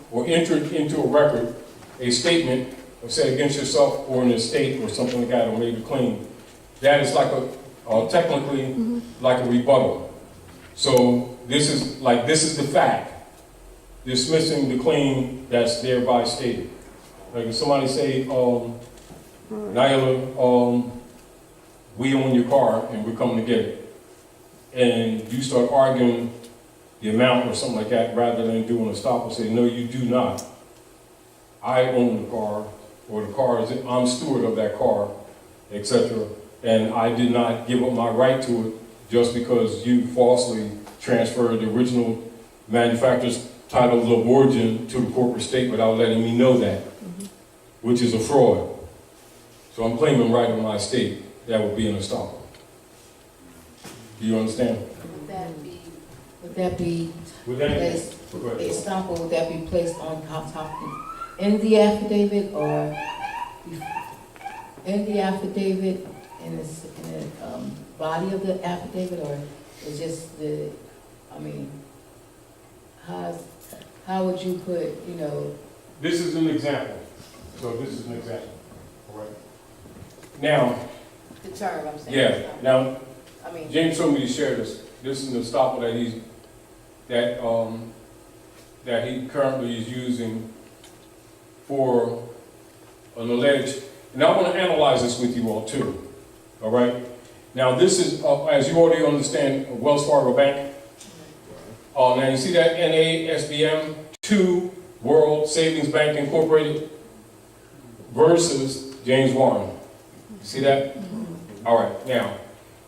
or entered into a record, a statement, or say against yourself or an estate or something like that, or made a claim, that is like technically like a rebuttal. So this is the fact, dismissing the claim that's thereby stated. Like if somebody say, Nyla, we own your car and we're coming to get it. And you start arguing the amount or something like that rather than doing a stop and say, no, you do not. I own the car, or the car is, I'm steward of that car, etc. And I did not give up my right to it just because you falsely transferred the original manufacturer's title of origin to the corporate state without letting me know that, which is a fraud. So I'm claiming right on my estate. That would be an estoppel. Do you understand? Would that be placed, estoppel, would that be placed on top in the affidavit, or in the affidavit, in the body of the affidavit, or is just the, I mean, how would you put, you know? This is an example. So this is an example, all right? Now, The term, I'm saying. yeah, now, I mean, James told me to share this. This is an estoppel that he currently is using for an alleged, and I want to analyze this with you all too, all right? Now this is, as you already understand, Wells Fargo Bank. Now you see that NASBM 2 World Savings Bank Incorporated versus James Warren. You see that? All right, now,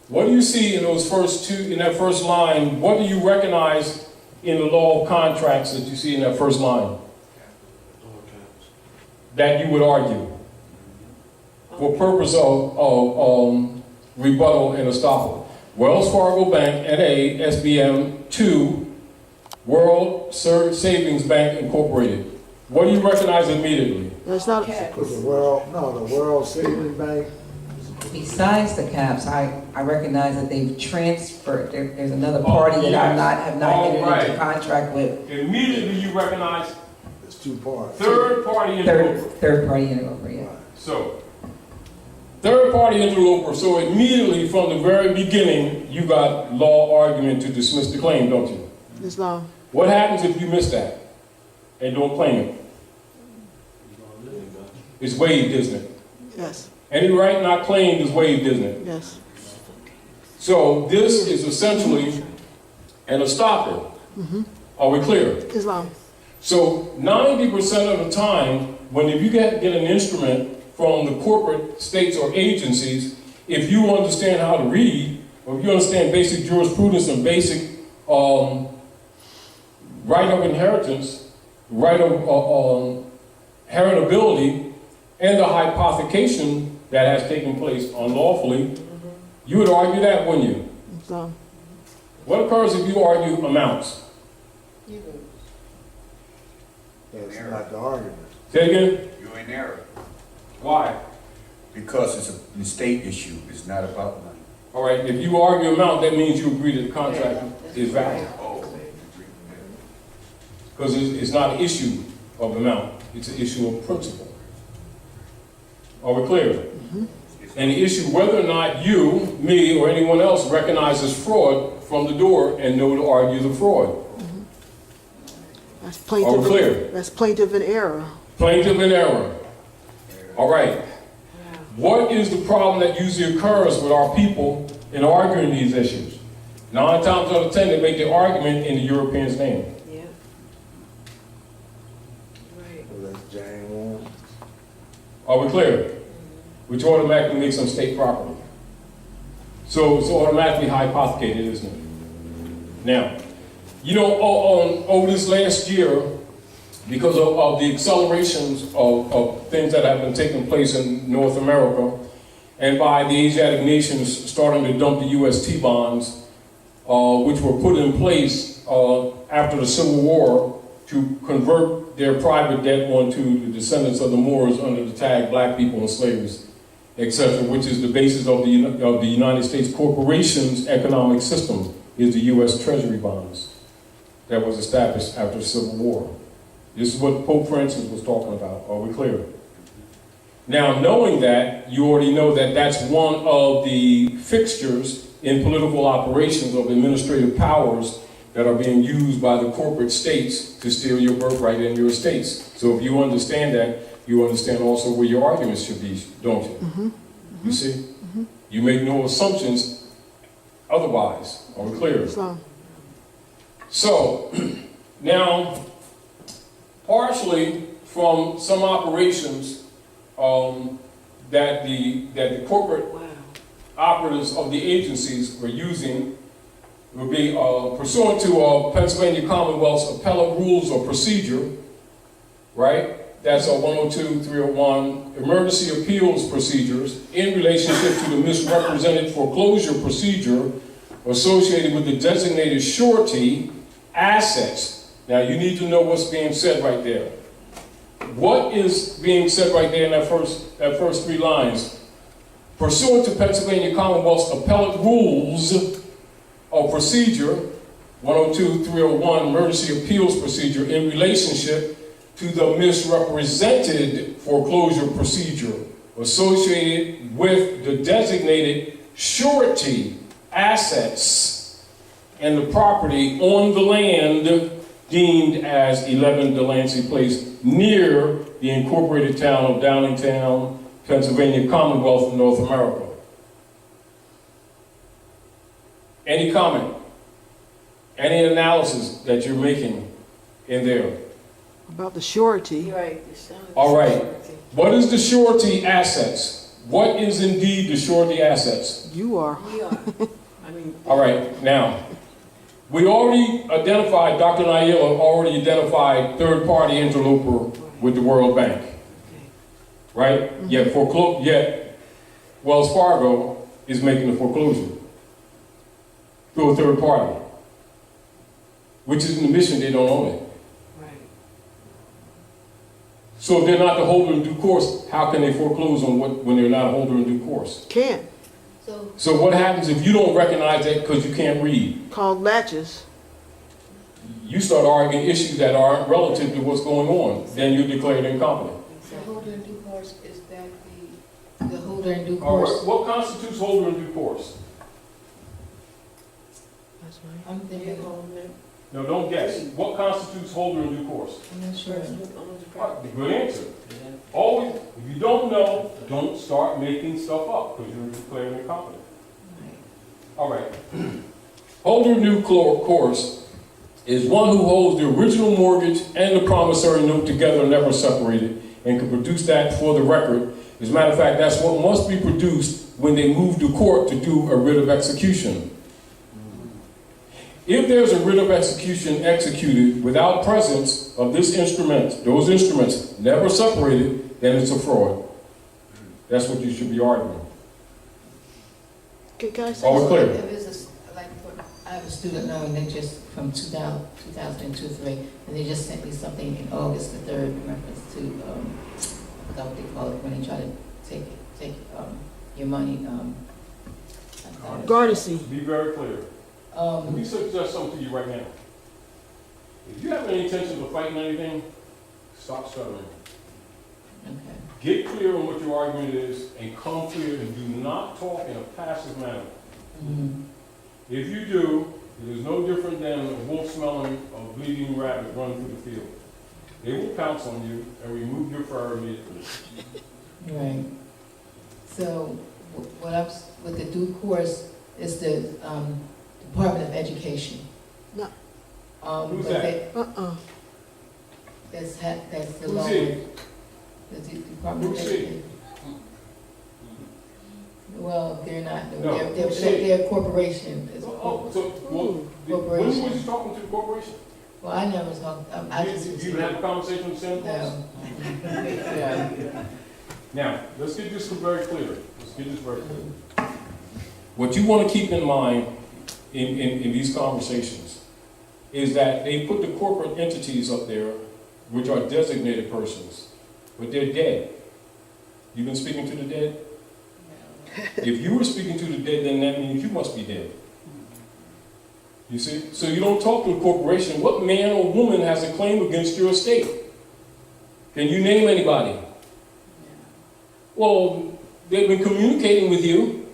what do you see in those first two, in that first line? What do you recognize in the law of contracts that you see in that first line? That you would argue for purpose of rebuttal, and estoppel. Wells Fargo Bank, N.A., SBM 2, World Savings Bank Incorporated. What do you recognize immediately? That's not, Because the World Savings Bank. Besides the caps, I recognize that they've transferred, there's another party that have not entered into contract with. Immediately you recognize There's two parts. third party interloper. Third party interloper, yeah. So, third party interloper, so immediately from the very beginning, you got law argument to dismiss the claim, don't you? Islam. What happens if you miss that and don't claim it? It's waived, isn't it? Yes, Any right not claimed is waived, isn't it? yes. So this is essentially an estoppel. Are we clear? Islam. So 90% of the time, when if you get an instrument from the corporate states or agencies, if you understand how to read, or if you understand basic jurisprudence and basic right of inheritance, right of heritability, and the hypothecation that has taken place unlawfully, you would argue that, wouldn't you? Islam. What occurs if you argue amounts? That's not the argument. Say again? You're in error, Why? because it's a state issue, it's not about money. All right, if you argue amount, that means you agree that the contract is valid. Oh, Because it's not an issue of amount, it's an issue of principle. Are we clear? And the issue whether or not you, me, or anyone else recognizes fraud from the door and know to argue the fraud. That's Are we plaintiff. clear? That's plaintiff in error. Plaintiff in error. All right. What is the problem that usually occurs with our people in arguing these issues? 9 times out of 10, they make the argument in the European's name. Yeah. Right. So that's Jane Warren. Are we clear? Which automatically makes them state property. So it's automatically hypothecated, isn't it? Now, you know, over this last year, because of the accelerations of things that have been taking place in North America, and by the Asiatic nations starting to dump the UST bonds, which were put in place after the Civil War to convert their private debt onto the descendants of the Moors under the tag black people and slaves, etc., which is the basis of the United States corporation's economic system, is the U.S. Treasury bonds that was established after the Civil War. This is what Pope Francis was talking about. Are we clear? Now, knowing that, you already know that that's one of the fixtures in political operations of administrative powers that are being used by the corporate states to steal your birthright and your estates. So if you understand that, you understand also where your arguments should be, don't you? You see? You make no assumptions otherwise. Are we clear? Islam. So, now, partially from some operations that the corporate operatives of the agencies were using would be pursuant to Pennsylvania Commonwealth's appellate rules of procedure, right? That's 102-301, emergency appeals procedures in relationship to the misrepresented foreclosure procedure associated with the designated surety assets. Now you need to know what's being said right there. What is being said right there in that first 3 lines? Pursuant to Pennsylvania Commonwealth's appellate rules of procedure, 102-301, emergency appeals procedure in relationship to the misrepresented foreclosure procedure associated with the designated surety assets and the property on the land deemed as 11 Delancey Place near the incorporated town of Downingtown, Pennsylvania, Commonwealth of North America. Any comment? Any analysis that you're making in there? About the surety. You're right. All right. What is the surety assets? What is indeed the surety assets? You are. We are. I mean. All right. Now, we already identified, Dr. Nayela already identified third-party interloper with the World Bank. Right? Yet Wells Fargo is making the foreclosure through a third party, which is an admission they don't own it. Right. So if they're not the holder in due course, how can they foreclose on what when they're not a holder in due course? Can't. So what happens if you don't recognize that because you can't read? Called latches. You start arguing issues that aren't relative to what's going on, then you're declared incompetent. The holder in due course, is that the holder in due All right, course? what constitutes holder in due course? That's right. I'm thinking, No, don't guess. What constitutes holder in due course? I'm not sure. All right, good answer. Always, if you don't know, don't start making stuff up because you're declared incompetent. All right. Holder in due course is one who holds the original mortgage and the promissory note together, never separated, and can produce that for the record. As a matter of fact, that's what must be produced when they move to court to do a writ of execution. If there's a writ of execution executed without presence of this instrument, those instruments never separated, then it's a fraud. That's what you should be arguing. Can I say Are we clear? If it's I have a student now, and they just, from 2002-3, and they just sent me something in August the 3rd in reference to, I forgot what they call it, when they try to take your money. Gardacy. Be very clear. Let me suggest something to you right now. If you have any intention of fighting anything, stop stuttering. Okay. Get clear on what your argument is and come clear and do not talk in a passive manner. Mm-hmm. If you do, it is no different than a wolf smelling a bleeding rabbit running through the field. They will pounce on you and remove your fur immediately. Right. So with the due course is the Department of Education. No. Who's but that? That's the Who's law. he? The Department of Who's he? Education. Well, they're not. No, who's he? They're a corporation. It's a When was you talking to the corporation? Well, I never talked. I just. You have a conversation with Santa Claus? No. Yeah. Now, let's get this very clear. What you want to keep in mind in these conversations is that they put the corporate entities up there, which are designated persons, but they're dead. You've been speaking to the dead? If you were speaking to the dead, then that means you must be dead. You see? So you don't talk to a corporation. What man or woman has a claim against your estate? Can you name anybody? Well, they've been communicating with you.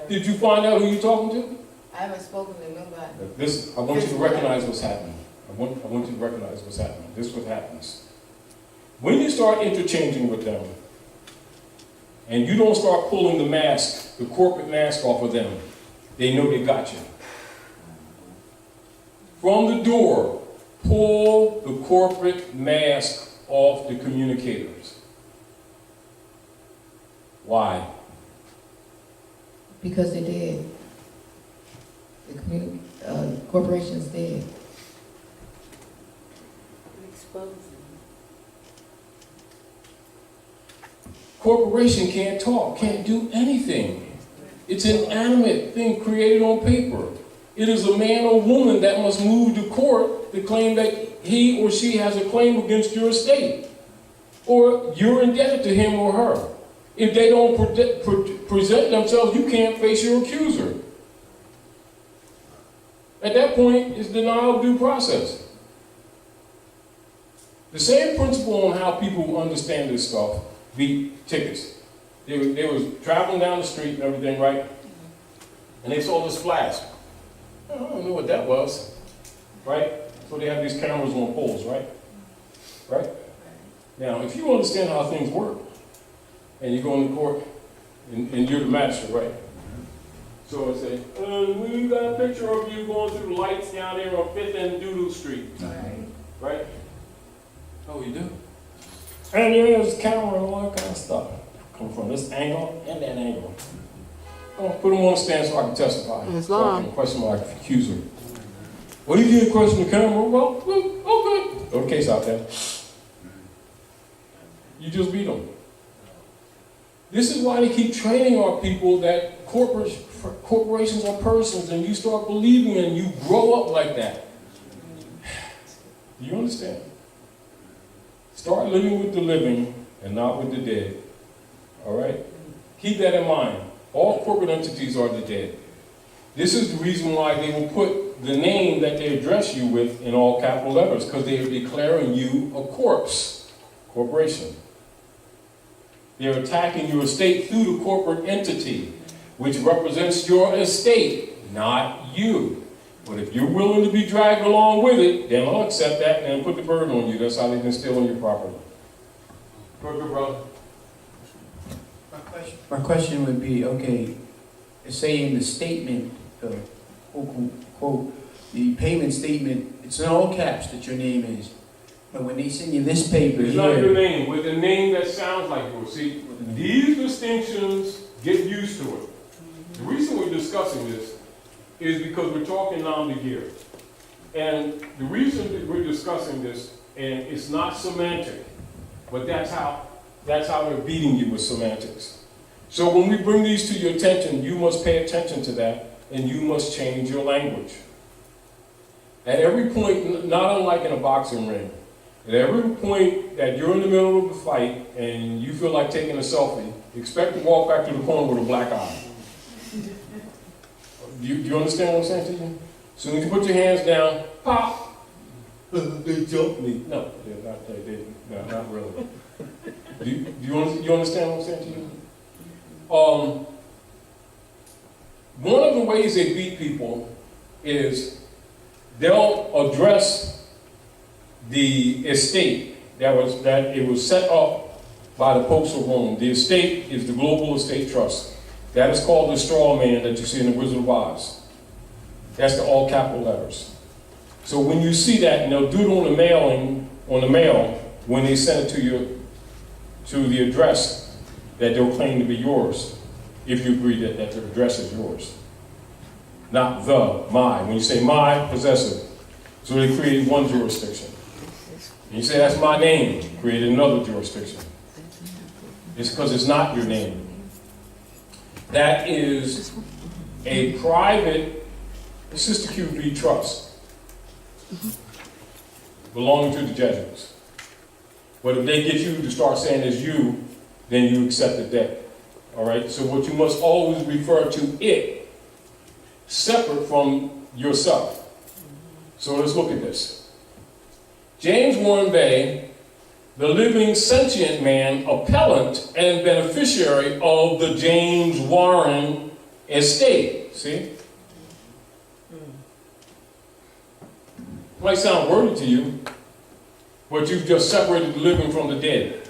Did you find out who you're talking to? I haven't spoken to nobody. I want you to recognize what's happening. I want you to recognize what's happening. This is what happens. When you start interchanging with them, and you don't start pulling the mask, the corporate mask off of them, they know they got you. From the door, pull the corporate mask off the communicators. Why? Because they're dead. The corporation's dead. Corporation can't talk, can't do anything. It's an inanimate thing created on paper. It is a man or woman that must move to court to claim that he or she has a claim against your estate. Or you're indebted to him or her. If they don't present themselves, you can't face your accuser. At that point, it's denial of due process. The same principle on how people understand this stuff, the tickets. They was traveling down the street and everything, right? And they saw this flash. I don't know what that was, right? So they have these cameras on poles, right? Right? Now, if you understand how things work, and you go into court, and you're the magistrate, right? So it say, we got a picture of you going through the lights down there on 5th and Doodle Street. Right? Oh, you do? And there's camera and all that kind of stuff. Come from this angle and that angle. I'm gonna put them on the stand so I can testify. So I can question my accuser. Well, you can't question the camera. Well, okay. Throw the case out there. You just beat them. This is why they keep training our people that corporations are persons, and you start believing and you grow up like that. Do you understand? Start living with the living and not with the dead. All right? Keep that in mind. All corporate entities are the dead. This is the reason why they will put the name that they address you with in all capital letters, because they are declaring you a corporation. They're attacking your estate through the corporate entity, which represents your estate, not you. But if you're willing to be dragged along with it, then I'll accept that and then put the burden on you. That's how they can steal on your property. Good, brother. My question would be, okay, say in the statement, quote, the payment statement, it's in all caps that your name is. But when they send you this paper It's not your name, with a name that sounds like yours. See, these distinctions, get used to it. The reason we're discussing this is because we're talking Nom De Guerre. And the reason that we're discussing this, and it's not semantic, but that's how they're beating you with semantics. So when we bring these to your attention, you must pay attention to that, and you must change your language. At every point, not unlike in a boxing ring, at every point that you're in the middle of a fight and you feel like taking a selfie, expect to walk back to the corner with a black eye. Do you understand what I'm saying to you? So when you put your hands down, pop, they jumped me. No, not really. Do you understand what I'm saying to you? One of the ways they beat people is they'll address the estate that it was set up by the popes of Rome. The estate is the Global Estate Trust. That is called the straw man that you see in the Wizard of Oz. That's the all capital letters. So when you see that, and they'll do it on the mail when they send it to you to the address that they'll claim to be yours, if you agree that the address is yours. Not my. When you say my, possessive. So they created one jurisdiction. And you say, that's my name, created another jurisdiction. It's because it's not your name. That is a private Sister QB trust belonging to the Jesuits. But if they get you to start saying it's you, then you accept the debt. All right? So what you must always refer to it, separate from yourself. So let's look at this. James Warren Bey, the living sentient man, appellant and beneficiary of the James Warren estate. See? Might sound wordy to you, but you've just separated the living from the dead.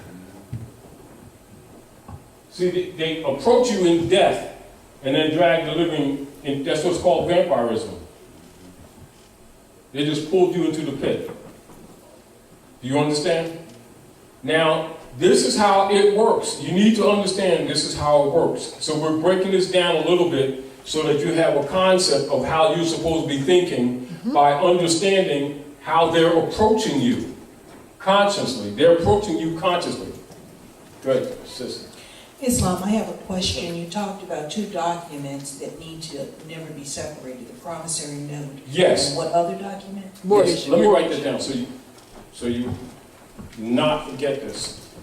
See, they approach you in death and then drag the living in. That's what's called vampirism. They just pulled you into the pit. Do you understand? Now, this is how it works. You need to understand this is how it works. So we're breaking this down a little bit so that you have a concept of how you're supposed to be thinking by understanding how they're approaching you consciously. They're approaching you consciously. Good, sister. Islam, I have a question. You talked about two documents that need to never be separated, the promissory note. Yes. And what other document? Yes. Let me write that down so you not forget this.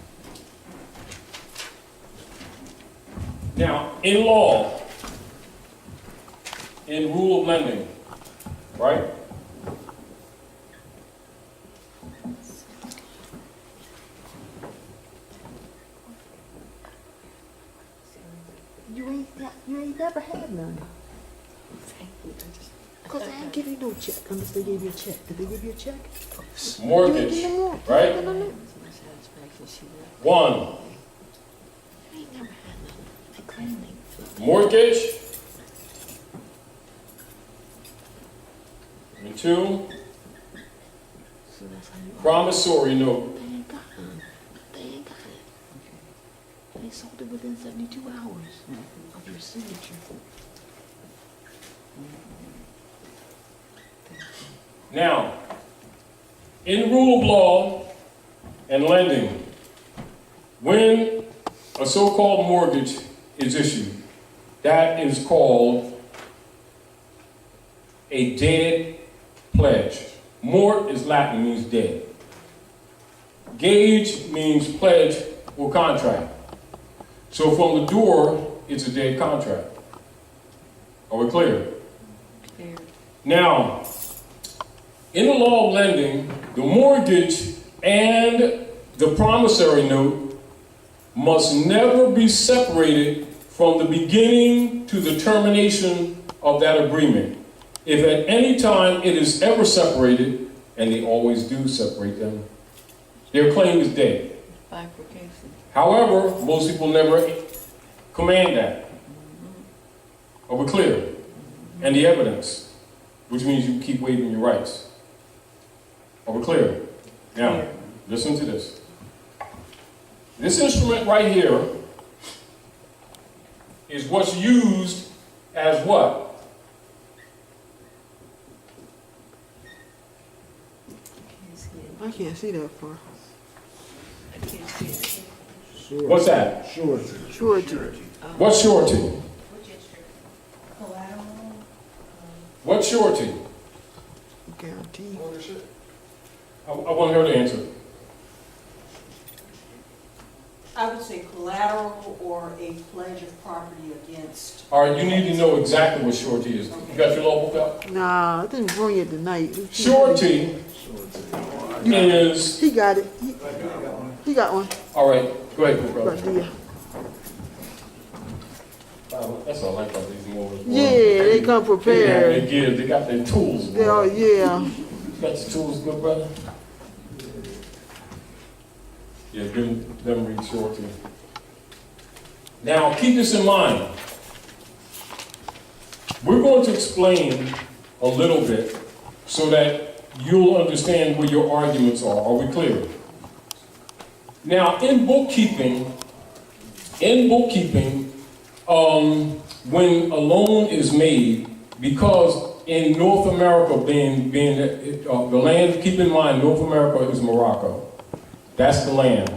Now, in law, in rule of lending, right? You ain't never had none. Because I ain't give you no check unless they gave you a check. Did they give you a check? Mortgage, right? One. Mortgage. And two. Promissory note. They ain't got none. They ain't got it. They sold it within 72 hours of your signature. Now, in rule of law and lending, when a so-called mortgage is issued, that is called a dead pledge. Mort is Latin, means dead. Gage means pledge or contract. So from the door, it's a dead contract. Are we clear? Clear. Now, in the law of lending, the mortgage and the promissory note must never be separated from the beginning to the termination of that agreement. If at any time it is ever separated, and they always do separate them, their claim is dead. Bifurcation. However, most people never command that. Are we clear? And the evidence, which means you keep waiving your rights. Are we clear? Now, listen to this. This instrument right here is what's used as what? I can't see that far. I can't see it. Surety. What's that? Surety. Surety. What's surety? Collateral. What's surety? Guarantee. I want her to answer. I would say collateral or a pledge of property against. All right, you need to know exactly what surety is. You got your law book out? Nah, I didn't bring it tonight. Surety is, He got it. He got one. all right, go ahead, brother. Right there. That's what I like about these moors. Yeah, they come They prepared. give, they got their tools. They are, yeah. You got your tools, good brother? Yeah, give them read surety. Now, keep this in mind. We're going to explain a little bit so that you'll understand where your arguments are. Are we clear? Now, in bookkeeping, when a loan is made, because in North America, being the land, keep in mind, North America is Morocco. That's the land.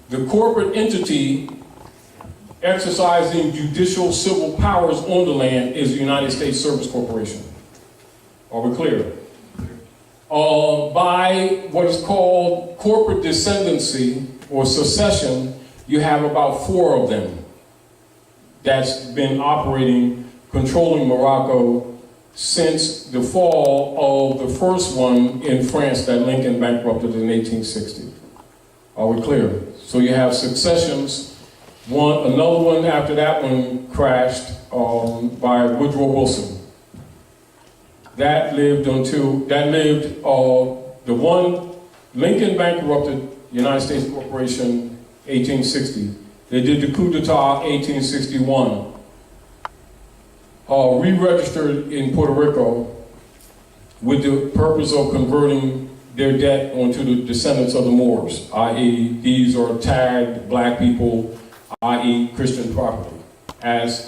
The corporate entity exercising judicial civil powers on the land is the United States Service Corporation. Are we clear? By what is called corporate descendancy or succession, you have about 4 of them that's been operating, controlling Morocco since the fall of the first one in France that Lincoln bankrupted in 1860. Are we clear? So you have successions. Another one after that one crashed by Woodrow Wilson. The one, Lincoln bankrupted United States Corporation 1860. They did the coup d'etat 1861. Re-registered in Puerto Rico with the purpose of converting their debt onto the descendants of the Moors, i.e. these are tagged black people, i.e. Christian property, as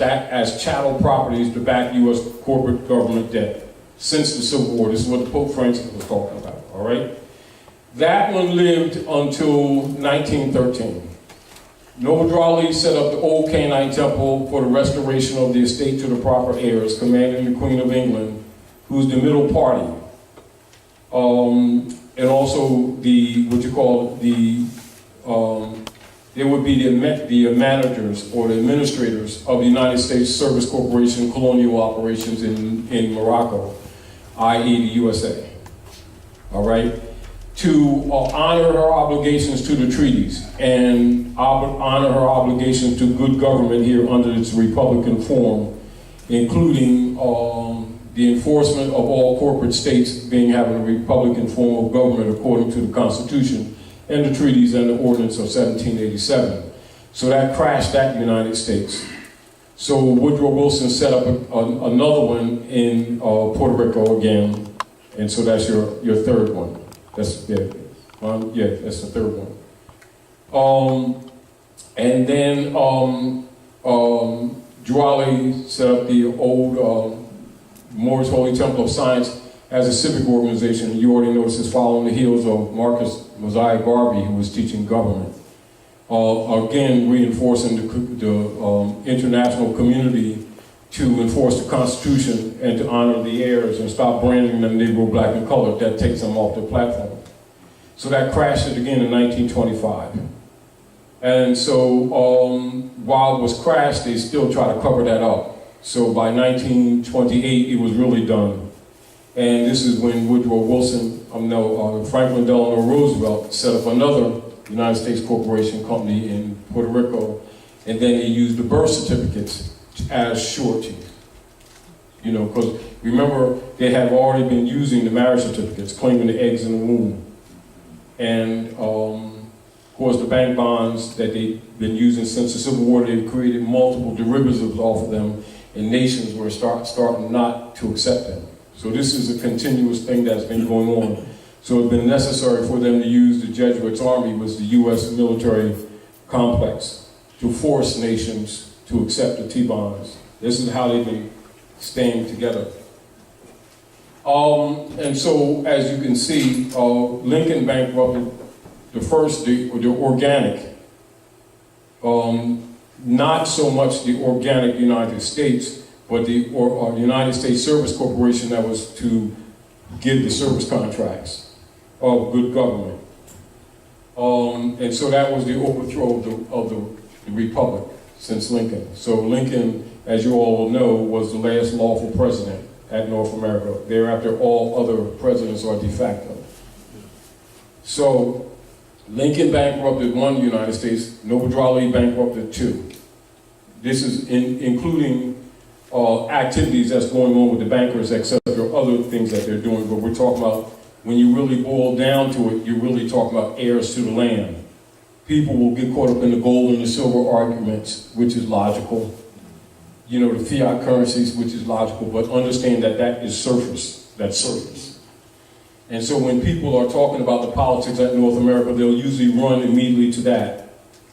chattel properties to back U.S. corporate government debt since the Civil War. This is what the Pope Francis was talking about, all right? That one lived until 1913. Noble Ali set up the old Canaanite temple for the restoration of the estate to the proper heirs, commanding the Queen of England, who's the middle party. And also there would be the managers or the administrators of the United States Service Corporation colonial operations in Morocco, i.e. the USA. All right? To honor her obligations to the treaties and honor her obligations to good government here under its Republican form, including the enforcement of all corporate states having a Republican form of government according to the Constitution and the treaties and the ordinance of 1787. So that crashed that United States. So Woodrow Wilson set up another one in Puerto Rico again, and so that's your third one. That's that's the third one. And then Juali set up the old Moorish Holy Temple of Science as a civic organization. You already noticed it's following the heels of Marcus Mosiah Garvey, who was teaching government. again reinforcing the international community to enforce the Constitution and to honor the heirs and stop branding them Negro, Black, and colored. That takes them off the platform. So that crashed it again in 1925. And so while it was crashed, they still try to cover that up. So by 1928, it was really done. And this is when Woodrow Wilson, Franklin Delano Roosevelt set up another United States corporation company in Puerto Rico, and then he used the birth certificates as surety. You know, because remember, they have already been using the marriage certificates, claiming the eggs in the womb. And of course, the bank bonds that they've been using since the Civil War, they've created multiple derivatives off of them, and nations were starting not to accept them. So this is a continuous thing that's been going on. So it's been necessary for them to use the Jesuits' army, was the U.S. military complex, to force nations to accept the T-bonds. This is how they've been staying together. And so, as you can see, Lincoln bankrupted the organic, not so much the organic United States, but the United States Service Corporation that was to give the service contracts of good government. And so that was the overthrow of the Republic since Lincoln. So Lincoln, as you all know, was the last lawful president at North America. Thereafter, all other presidents are de facto. So Lincoln bankrupted one United States, Noble Drew bankrupted two. This is including activities that's going on with the bankers, etc., other things that they're doing, but we're talking about, when you really boil down to it, you're really talking about heirs to the land. People will get caught up in the gold and the silver arguments, which is logical. You know, the fiat currencies, which is logical, but understand that that is surface. That's surface. And so when people are talking about the politics at North America, they'll usually run immediately to that.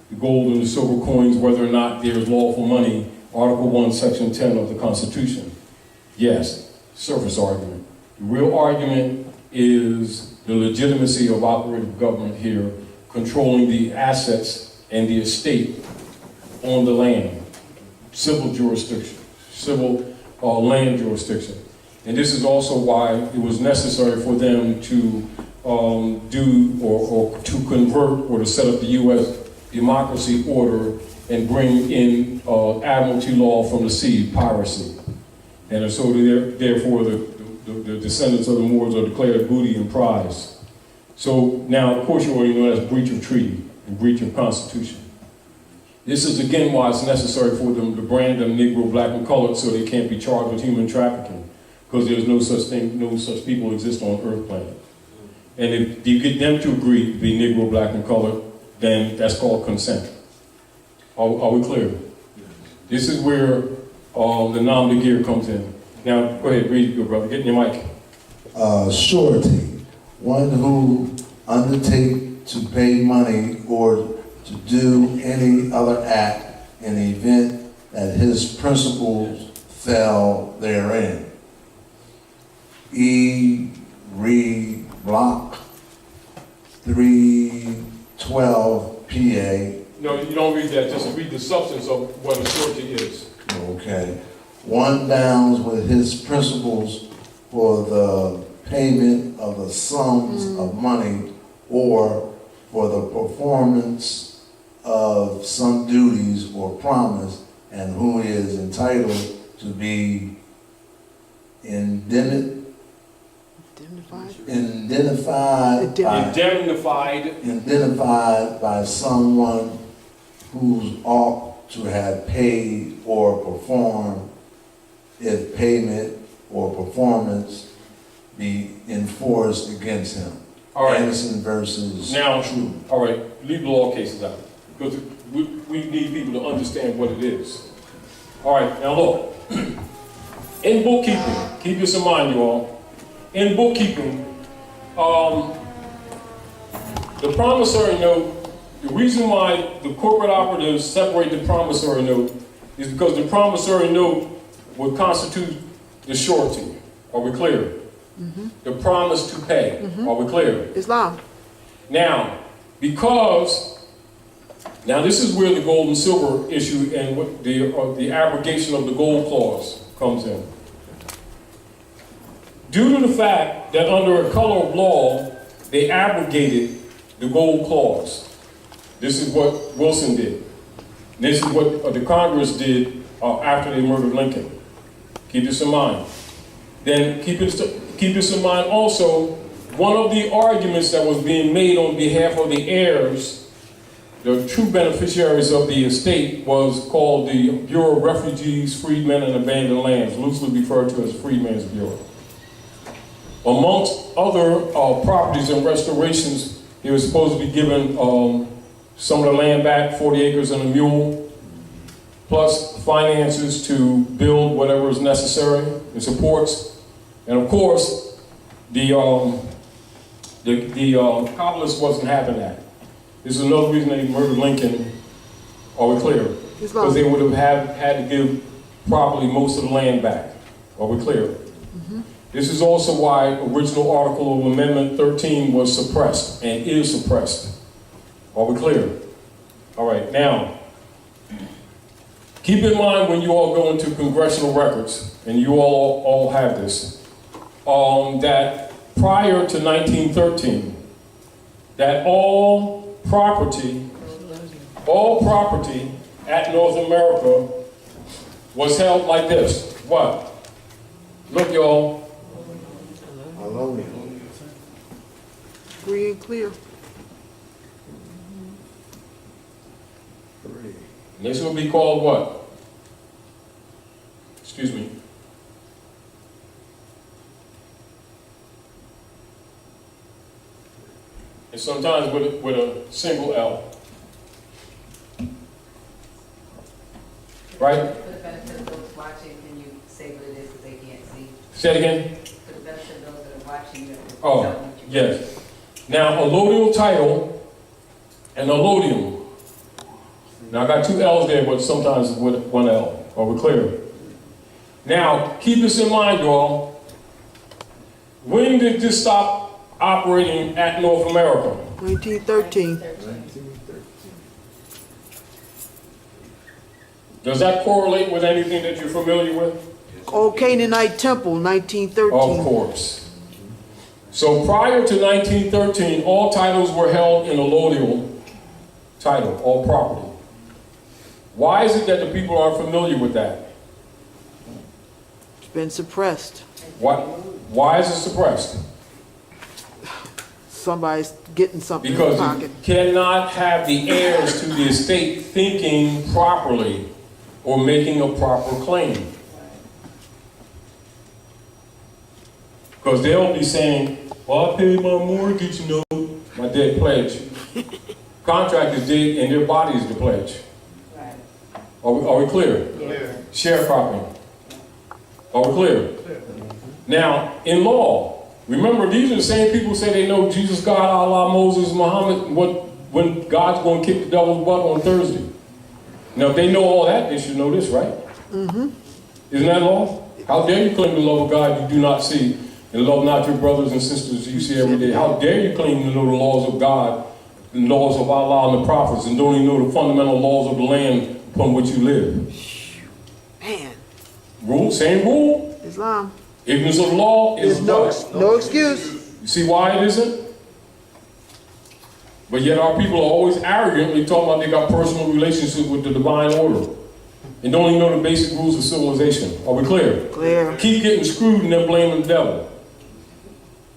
The gold and the silver coins, whether or not there is lawful money, Article 1, Section 10 of the Constitution. Yes, surface argument. The real argument is the legitimacy of operative government here, controlling the assets and the estate on the land. Civil jurisdiction, civil land jurisdiction. And this is also why it was necessary for them to do or to convert or to set up the U.S. democracy order and bring in admiralty law from the sea, piracy. And so therefore the descendants of the Moors are declared booty and prize. So now, of course, you already know that's breach of treaty and breach of constitution. This is again why it's necessary for them to brand them Negro, Black, and colored so they can't be charged with human trafficking, because there's no such thing, no such people exist on Earth planet. And if you get them to agree to be Negro, Black, and colored, then that's called consent. Are we clear? This is where the Nom De Guerre comes in. Now, go ahead, read, good brother. Get in your mic. Surety, one who undertake to pay money or to do any other act in the event that his principles fell therein. E. Reed Block, 312 PA. No, you don't read that. Just read the substance of what a surety is. Okay. One downs with his principles for the payment of the sums of money or for the performance of some duties or promise, and who is entitled to be indemnified by someone who's ought to have paid or performed if payment or performance be enforced against him. All right. Anderson versus now, True. All right, leave the law cases out, because we need people to understand what it is. All right, now look, in bookkeeping, keep this in mind, you all. In bookkeeping, the promissory note, the reason why the corporate operatives separate the promissory note is because the promissory note would constitute the surety. Are we clear? The promise to pay. Are we clear? Islam. Now, because Now this is where the gold and silver issue and what the abrogation of the gold clause comes in. Due to the fact that under a color of law, they abrogated the gold clause. This is what Wilson did. This is what the Congress did after they murdered Lincoln. Keep this in mind. Then keep this in mind also, one of the arguments that was being made on behalf of the heirs, the true beneficiaries of the estate, was called the Bureau of Refugees, Freedmen, and Abandoned Lands, loosely referred to as Freedmen's Bureau. Amongst other properties and restorations, he was supposed to be given some of the land back, 40 acres and a mule, plus finances to build whatever is necessary and supports. And of course, the Kabbalists wasn't having that. This is another reason they murdered Lincoln. Are we clear? Because they would have had to give probably most of the land back. Are we clear? Mm-hmm. This is also why original article of Amendment 13 was suppressed and is suppressed. Are we clear? All right, now, keep in mind when you all go into congressional records, and you all have this, that prior to 1913, that all property at North America was held like this. What? Look, y'all. I love you. Free and clear. Three. This will be called what? Excuse me. And sometimes with a single L. Right? For the benefit of those watching, can you say what it is because they can't see? Say it again. For the benefit of those that are watching, you Oh, yes. Now, allodial title and allodium. Now, I got two L's there, but sometimes with one L. Are we clear? Now, keep this in mind, y'all. When did this stop operating at North America? 1913. 1913. Does that correlate with anything that you're familiar with? Old Canaanite Temple, 1913. Of course. So prior to 1913, all titles were held in allodial title, all property. Why is it that the people aren't familiar with that? It's been suppressed. Why is it suppressed? Somebody's getting something in Because the you pocket. cannot have the heirs to the estate thinking properly or making a proper claim. Because they'll be saying, well, I paid my mortgage note, my dead pledge. Contract is dead and their body is the pledge. Right. Are we clear? Yes. Sharecropping. Are we clear? Now, in law, remember, these are the same people who say they know Jesus, God, Allah, Moses, Muhammad, when God's going to kick the devil's butt on Thursday. Now, if they know all that, they should know this, right? Mm-hmm. Isn't that law? How dare you claim the love of God you do not see, and love not your brothers and sisters you see every day? How dare you claim to know the laws of God, the laws of Allah and the prophets, and don't even know the fundamental laws of the land upon which you live? Man, Rule, same rule. Islam. Ignorance of the law is There's no excuse. You see why it isn't? But yet our people are always arrogantly talking about they got personal relationships with the divine order and don't even know the basic rules of civilization. Are we clear? Clear. Keep getting screwed and then blaming the devil.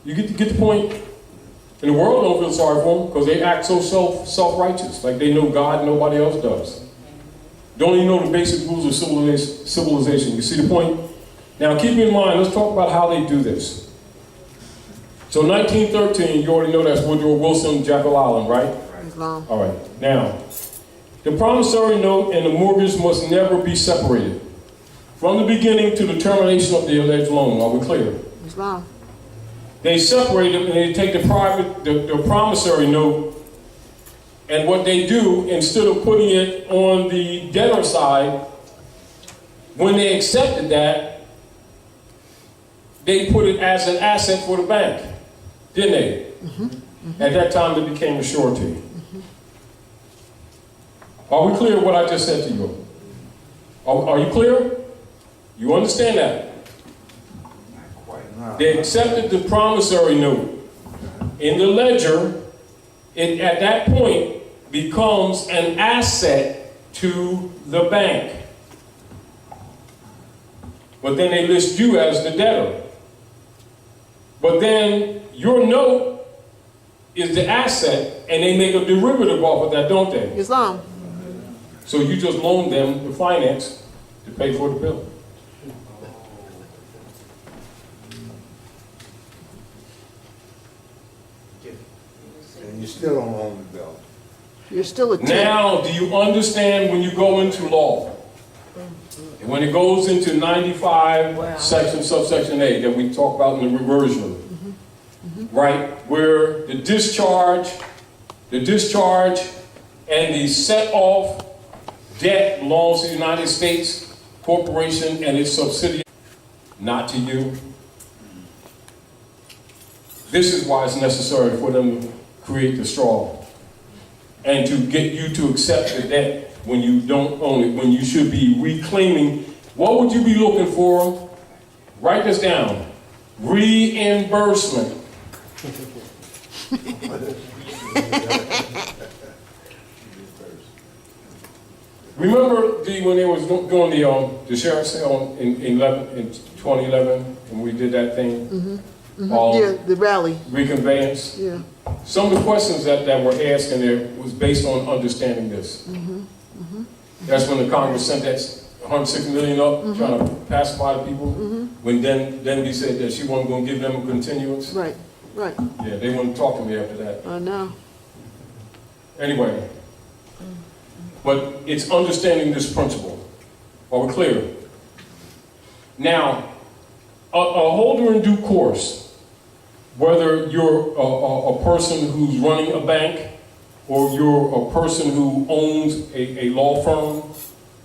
You get the point? And the world don't feel sorry for them because they act so self-righteous, like they know God and nobody else does. Don't even know the basic rules of civilization. You see the point? Now keep in mind, let's talk about how they do this. So 1913, you already know that's Woodrow Wilson, Jekyll Island, right? Islam. All right. Now, the promissory note and the mortgage must never be separated from the beginning to the termination of the alleged loan. Are we clear? Islam. They separate it and they take the promissory note, and what they do, instead of putting it on the debtor side, when they accepted that, they put it as an asset for the bank, didn't they? Mm-hmm. Mm-hmm. At that time, it became a surety. Mm-hmm. Are we clear what I just said to you? Are you clear? You understand that? They accepted the promissory note. In the ledger, it at that point becomes an asset to the bank. But then they list you as the debtor. But then your note is the asset, and they make a derivative off of that, don't they? Islam. So you just loan them the finance to pay for the bill. And you still don't own the bill. You're still a tenant. Now, do you understand when you go into law? And when it goes into 95, subsection A, that we talk about in the reversion, right? Where the discharge and the set-off debt belongs to the United States Corporation and its subsidiary, not to you. This is why it's necessary for them to create the straw and to get you to accept the debt when you don't own it, when you should be reclaiming. What would you be looking for? Write this down. Reimbursement. Remember when they was doing the sheriff sale in 2011, and we did that thing? Yeah, the rally. Reconveyance. Yeah. Some of the questions that were asked in there was based on understanding this. That's when the Congress sent that $160 million up, trying to pacify the people. When then we said that she wasn't going to give them a continuance. Right, right. Yeah, they wouldn't talk to me after that. I know. Anyway, but it's understanding this principle. Are we clear? Now, a holder in due course, whether you're a person who's running a bank, or you're a person who owns a law firm,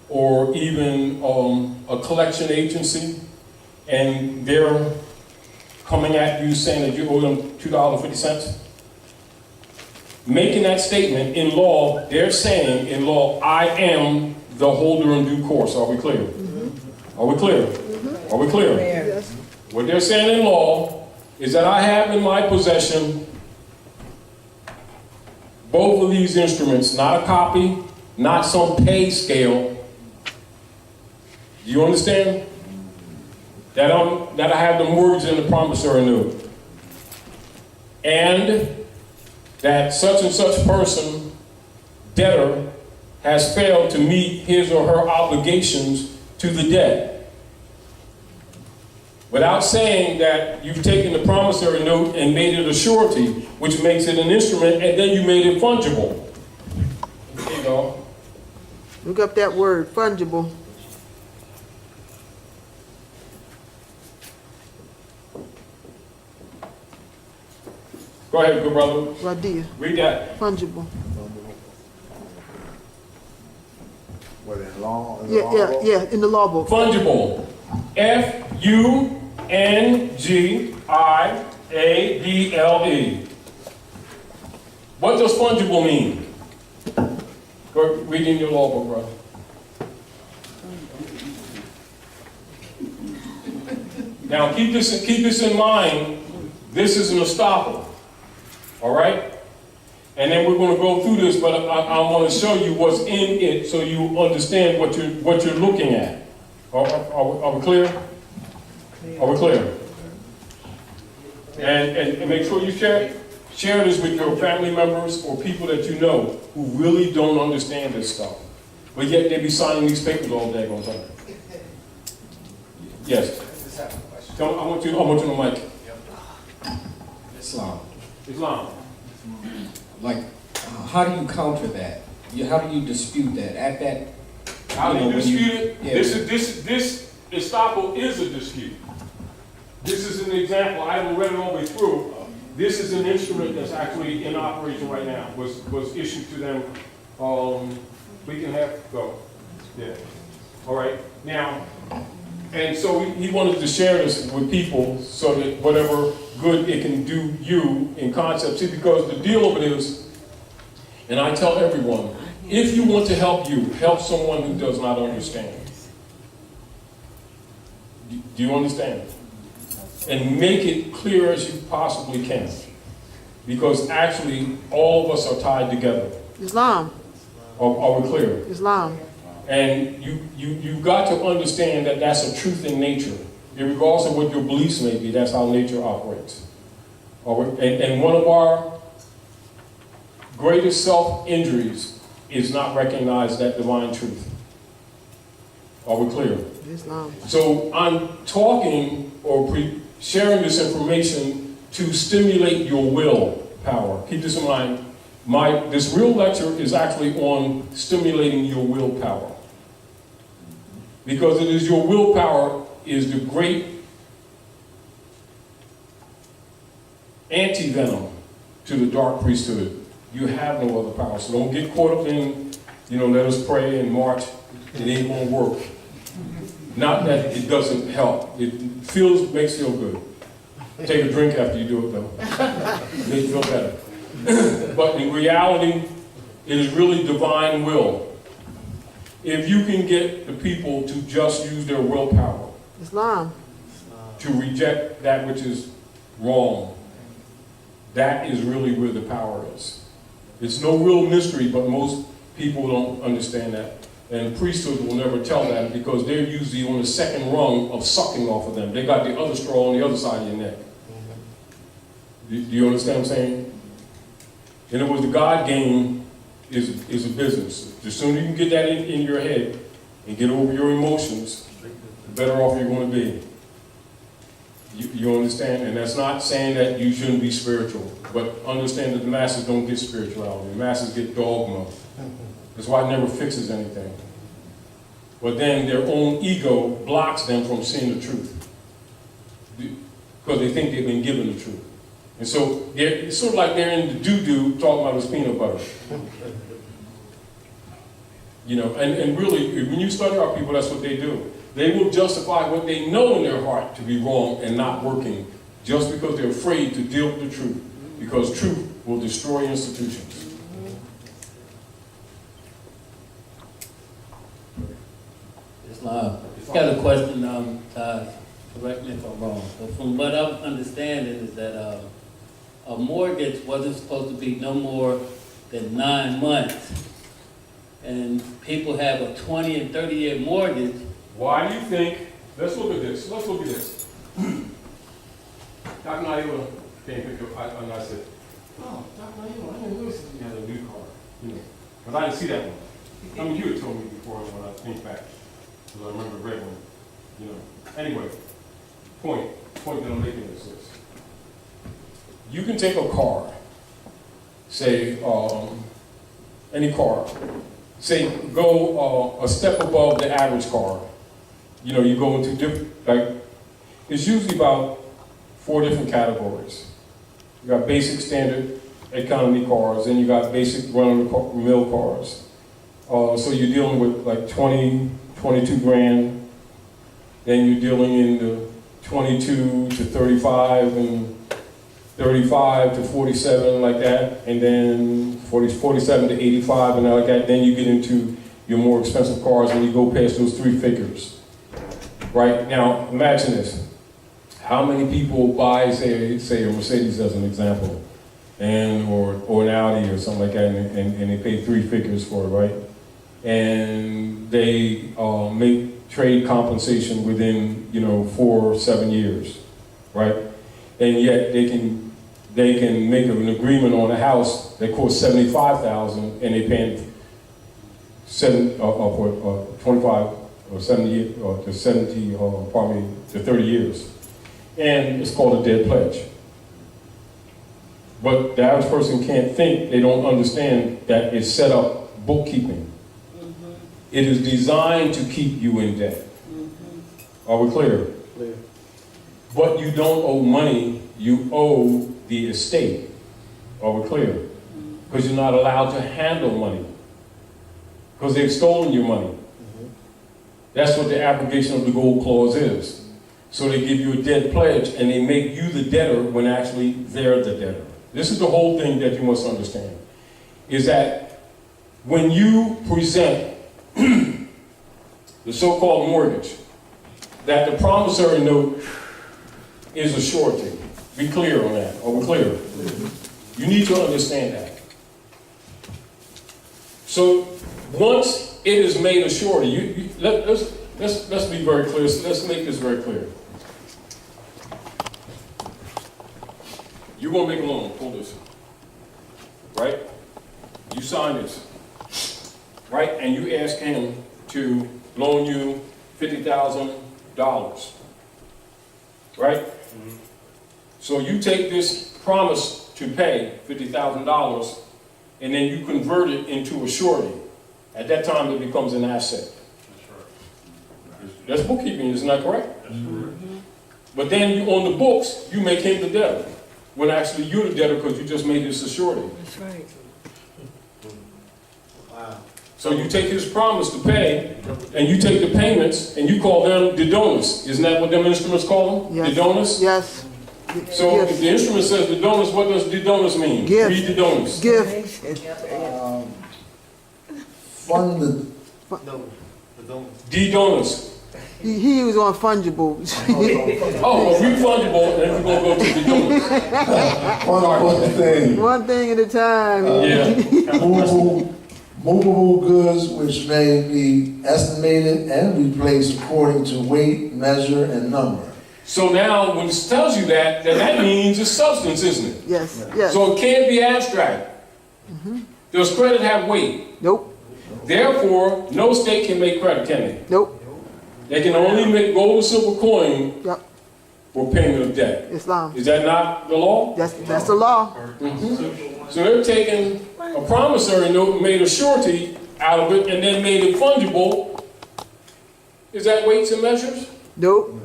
or even a collection agency, and they're coming at you saying that you owe them $2.50, making that statement in law, they're saying in law, I am the holder in due course. Are we clear? Are we clear? Are we clear? Yes. What they're saying in law is that I have in my possession both of these instruments, not a copy, not some pay scale. Do you understand? That I have the mortgage and the promissory note. And that such and such person, debtor, has failed to meet his or her obligations to the debt. Without saying that you've taken the promissory note and made it a surety, which makes it an instrument, and then you made it fungible. There you go. Look up that word, fungible. Go ahead, good brother. Radia. Read that. Fungible. What, in law? Yeah, in the law book. Fungible. Fungible. What does fungible mean? Go read in your law book, brother. Now keep this in mind. This is an estoppel. All right? And then we're going to go through this, but I want to show you what's in it so you understand what you're looking at. Are we clear? Are we clear? And make sure you share this with your family members or people that you know who really don't understand this stuff. But yet they be signing these papers all day on time. Yes. I want you to mic. Islam. Like, how do you counter that? How do you dispute that? At that, How do you dispute it? Yeah. This estoppel is a dispute. This is an example. I haven't read it all the way through. This is an instrument that's actually in operation right now. Was issued to them. We can have go. Yeah. All right. Now, and so he wanted to share this with people so that whatever good it can do you in concept. See, because the deal of it is, and I tell everyone, if you want to help someone who does not understand. Do you understand? And make it clear as you possibly can. Because actually, all of us are tied together. Islam. Are we clear? Islam. And you've got to understand that that's a truth in nature. Regardless of what your beliefs may be, that's how nature operates. And one of our greatest self-injuries is not recognize that divine truth. Are we clear? Islam. So I'm talking or sharing this information to stimulate your will power. Keep this in mind. This real lecture is actually on stimulating your willpower. Because it is your willpower is the great anti-venom to the dark priesthood. You have no other power. So don't get caught up in, let us pray and march. It ain't gonna work. Not that it doesn't help. It makes feel good. Take a drink after you do it though. Make you feel better. But in reality, it is really divine will. If you can get the people to just use their willpower, Islam, to reject that which is wrong, that is really where the power is. It's no real mystery, but most people don't understand that. And priesthood will never tell that because they're usually on the second rung of sucking off of them. They got the other straw on the other side of your neck. Do you understand what I'm saying? In other words, the God game is a business. The sooner you can get that in your head and get over your emotions, the better off you're going to be. You understand? And that's not saying that you shouldn't be spiritual, but understand that the masses don't get spirituality. The masses get dogma. That's why it never fixes anything. But then their own ego blocks them from seeing the truth. Because they think they've been given the truth. And so it's sort of like they're in the doo-doo talking about this peanut butter. And really, when you study our people, that's what they do. They will justify what they know in their heart to be wrong and not working just because they're afraid to deal with the truth. Because truth will destroy institutions. I've got a question, correct me if I'm wrong. So from what I'm understanding is that a mortgage wasn't supposed to be no more than 9 months. And people have a 20 and 30-year mortgage. Why do you think, let's look at this. Dr. Naila came pick up, and I said, oh, Dr. Naila, I didn't realize you had a new car. Because I didn't see that one. I mean, you had told me before when I think back. Because I remember the red one, Anyway, point that I'm making is this. You can take a car, say, any car, say, go a step above the average car. You go into different, it's usually about 4 different categories. You got basic, standard, economy cars, and you got basic run-of-the-mill cars. So you're dealing with like 20, 22 grand, then you're dealing in the 22 to 35 and 35 to 47 like that, and then 47 to 85 and like that. Then you get into your more expensive cars and you go past those 3 figures. Right? Now, imagine this. How many people buy, say a Mercedes as an example, or an Audi or something like that, and they pay 3 figures for it, right? And they make trade compensation within 4 or 7 years, right? And yet they can make an agreement on a house that costs $75,000 and they pay 25 or 70 or to 70 to 30 years, and it's called a dead pledge. But the average person can't think, they don't understand that it's set up bookkeeping. It is designed to keep you in debt. Are we clear? Clear. But you don't owe money, you owe the estate. Are we clear? Because you're not allowed to handle money. Because they've stolen your money. That's what the abrogation of the gold clause is. So they give you a dead pledge and they make you the debtor when actually they're the debtor. This is the whole thing that you must understand. Is that when you present the so-called mortgage, that the promissory note is a surety. Be clear on that. Are we clear? You need to understand that. So once it is made a surety, let's be very clear. Let's make this very clear. You're going to make a loan. Pull this. Right? You sign this. Right? And you ask him to loan you $50,000. Right? Mm-hmm. So you take this promise to pay $50,000 and then you convert it into a surety. At that time it becomes an asset. That's right. That's bookkeeping, isn't that correct? That's correct. Mm-hmm. But then you, on the books, you make him the debtor. When actually you're the debtor because you just made this a surety. That's right. Wow. So you take his promise to pay, and you take the payments, and you call them didonis. Isn't that what them instruments call them? Yes. Didonis? Yes. So if the instrument says didonis, what does didonis mean? Gift. Read didonis. Gift. Funded. Didonis. He was on fungible. Oh, well, refundable, and then we're going to go to didonis. One thing. One thing at a time. Yeah. Movable goods which may be estimated and replaced according to weight, measure, and number. So now, when it tells you that, that means it's substance, isn't it? Yes, yes. So it can't be abstract. Mm-hmm. Does credit have weight? Nope. Therefore, no state can make credit, can they? Nope. They can only make gold or silver coin Yep. for payment of debt. Islam. Is that not the law? That's the law. Mm-hmm. So they're taking a promissory note, made a surety out of it, and then made it fungible. Is that weights and measures? Nope.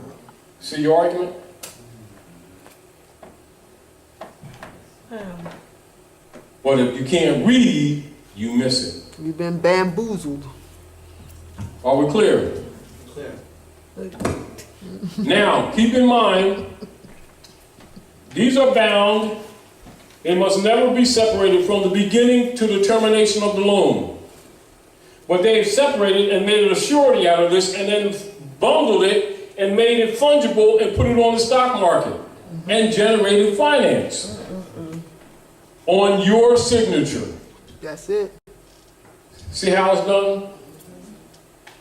See your argument? But if you can't read, you miss it. We've been bamboozled. Are we clear? Clear. Now, keep in mind, these are bound. They must never be separated from the beginning to the termination of the loan. But they've separated and made a surety out of this and then bundled it and made it fungible and put it on the stock market and generated finance on your signature. That's it. See how it's done?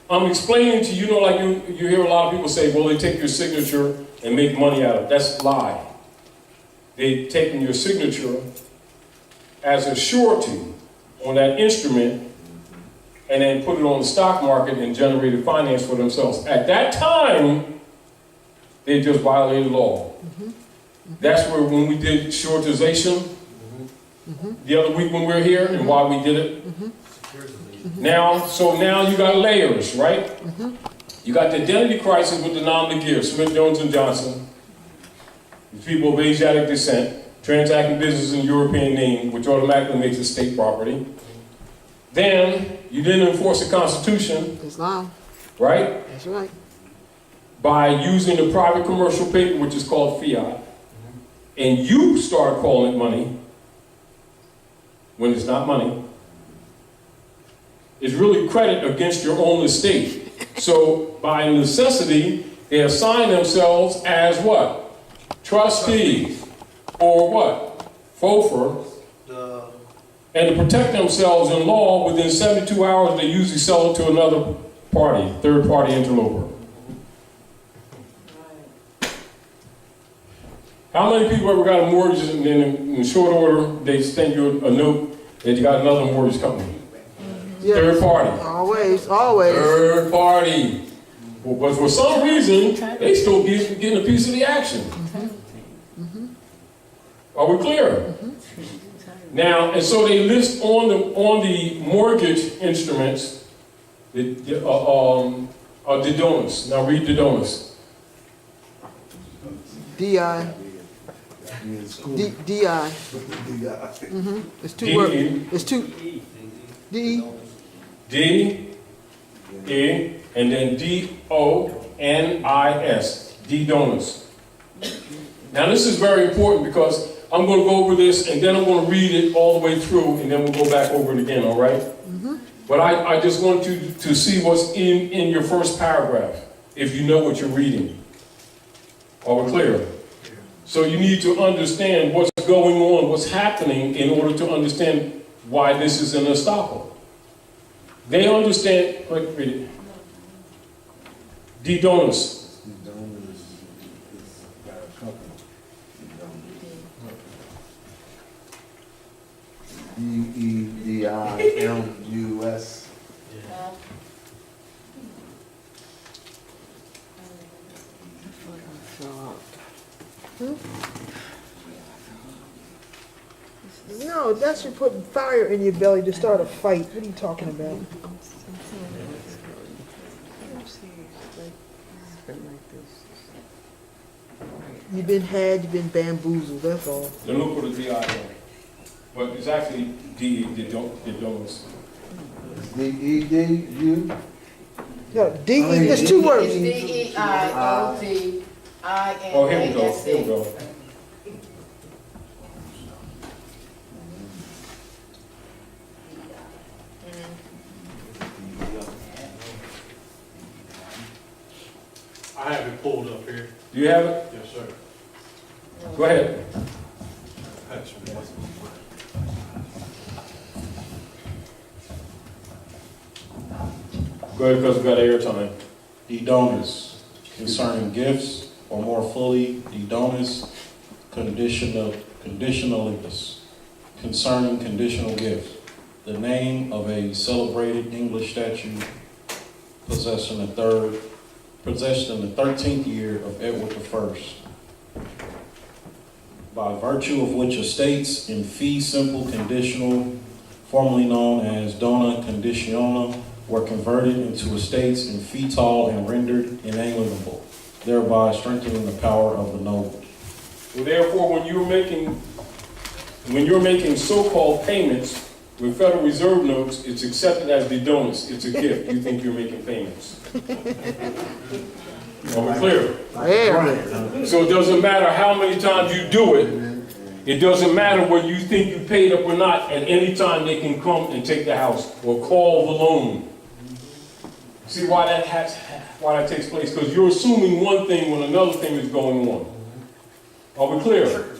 I'm explaining to you, like you hear a lot of people say, well, they take your signature and make money out of it. That's a lie. They've taken your signature as a surety on that instrument and then put it on the stock market and generated finance for themselves. At that time, they just violated law. Mm-hmm. That's where when we did shortization the other week when we were here and why we did it. Now you got layers, right? You got the identity crisis with the Nom De Guerre, Smith, Jones, and Johnson. These people of Asiatic descent, transacting business in European name, which automatically makes it state property. Then you didn't enforce the Constitution. Islam. Right? That's right. By using the private commercial paper, which is called fiat. And you start calling it money when it's not money. It's really credit against your own estate. So by necessity, they assign themselves as what? Trustees. Or what? FOFR. And to protect themselves in law, within 72 hours, they usually sell it to another party, third-party interloper. How many people ever got a mortgage and then in short order, they send you a note that you got another mortgage company? Yes. Third party. Always, always. Third party. But for some reason, they still getting a piece of the action. Are we clear? Now, and so they list on the mortgage instruments the donors. Now read the donors. D.I. D.I. It's two words. It's two. D. D, E, and then D-O-N-I-S. D donors. Now this is very important because a I'm gonna go over this, and then I'm gonna read it all the way through, and then we'll go back over it again, all right? But I just want you to see what's in your first paragraph, if you know what you're reading. Are we clear? So you need to understand what's going on, what's happening, in order to understand why this is an estoppel. They understand, quick, read it. De donis. DEDIMUS. No, that should put fire in your belly to start a fight. What are you talking about? You've been had, you've been bamboozled, that's all. Then look for the DI. But it's actually de donis. DEDU. No, D-E, there's two words. It's DEIOTINASC. Oh, here we go, here we go. I have it pulled up here. Do you have it? Yes, sir. Go ahead. That's right. Go ahead, because we got airtime. Edonis, concerning gifts, or more fully, Edonis, conditionalis, concerning conditional gifts. The name of a celebrated English statue possessed in the 13th year of Edward I, by virtue of which estates in fee simple conditional, formerly known as dona conditiona, were converted into estates in fee tall and rendered inalienable, thereby strengthening the power of the noble. Well, therefore, when you're making so-called payments with Federal Reserve notes, it's accepted as de donis. It's a gift. You think you're making payments. Are we clear? Yeah. So it doesn't matter how many times you do it. It doesn't matter whether you think you paid up or not. At any time, they can come and take the house or call the loan. See why that takes place? Because you're assuming one thing when another thing is going on. Are we clear?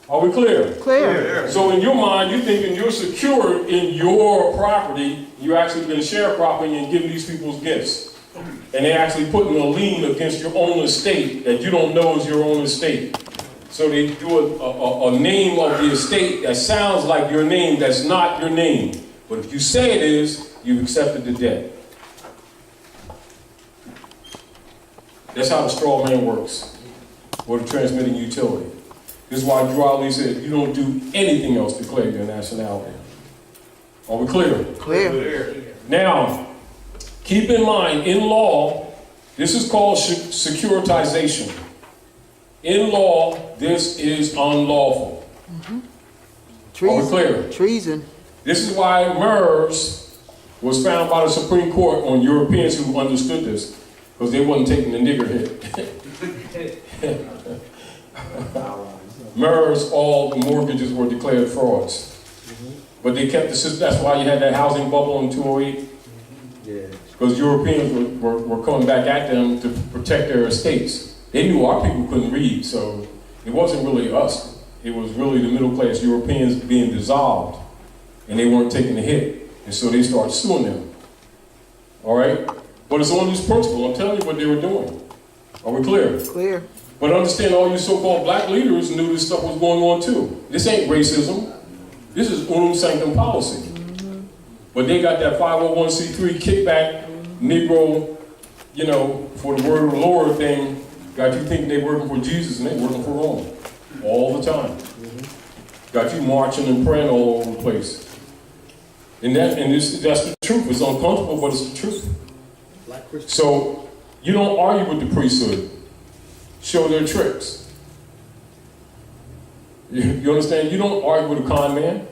Are we clear? Clear. So in your mind, you're thinking you're secure in your property. You're actually been sharecropping and giving these people's gifts. And they're actually putting a lien against your own estate that you don't know is your own estate. So they do a name of the estate that sounds like your name that's not your name. But if you say it is, you've accepted the debt. That's how the straw man works, or the transmitting utility. This is why Drew Ali said, you don't do anything else to declare your nationality. Are we clear? Clear. Now, keep in mind, in law, this is called securitization. In law, this is unlawful. Are we clear? Treason. This is why MERS was found by the Supreme Court on Europeans who understood this, because they wasn't taking the nigger hit. MERS, all the mortgages were declared frauds. But they kept the system. That's why you had that housing bubble in 2008. Because Europeans were coming back at them to protect their estates. They knew our people couldn't read, so it wasn't really us. It was really the middle class Europeans being dissolved, and they weren't taking the hit. And so they started suing them. All right? But it's on this principle. I'm telling you what they were doing. Are we clear? Clear. But understand, all you so-called black leaders knew this stuff was going on too. This ain't racism. This is unum sanctum policy. But they got that 501c3 kickback, Negro, for the word of the Lord thing, got you thinking they working for Jesus and they working for Rome all the time. Got you marching and praying all over the place. And that's the truth. It's uncomfortable, but it's the truth. So you don't argue with the priesthood. Show their tricks. You understand? You don't argue with a con man.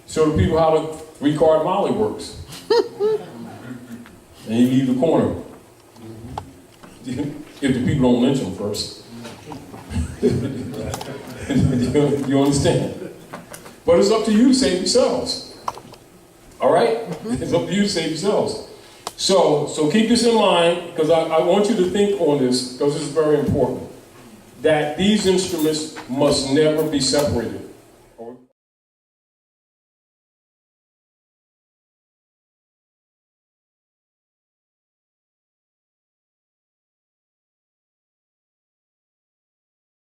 Show the people how the 3-card Molly works. And you leave the corner. If the people don't lynch them first. You understand? But it's up to you to save yourselves. All right? It's up to you to save yourselves. So keep this in mind, because I want you to think on this, because this is very important. That these instruments must never be separated.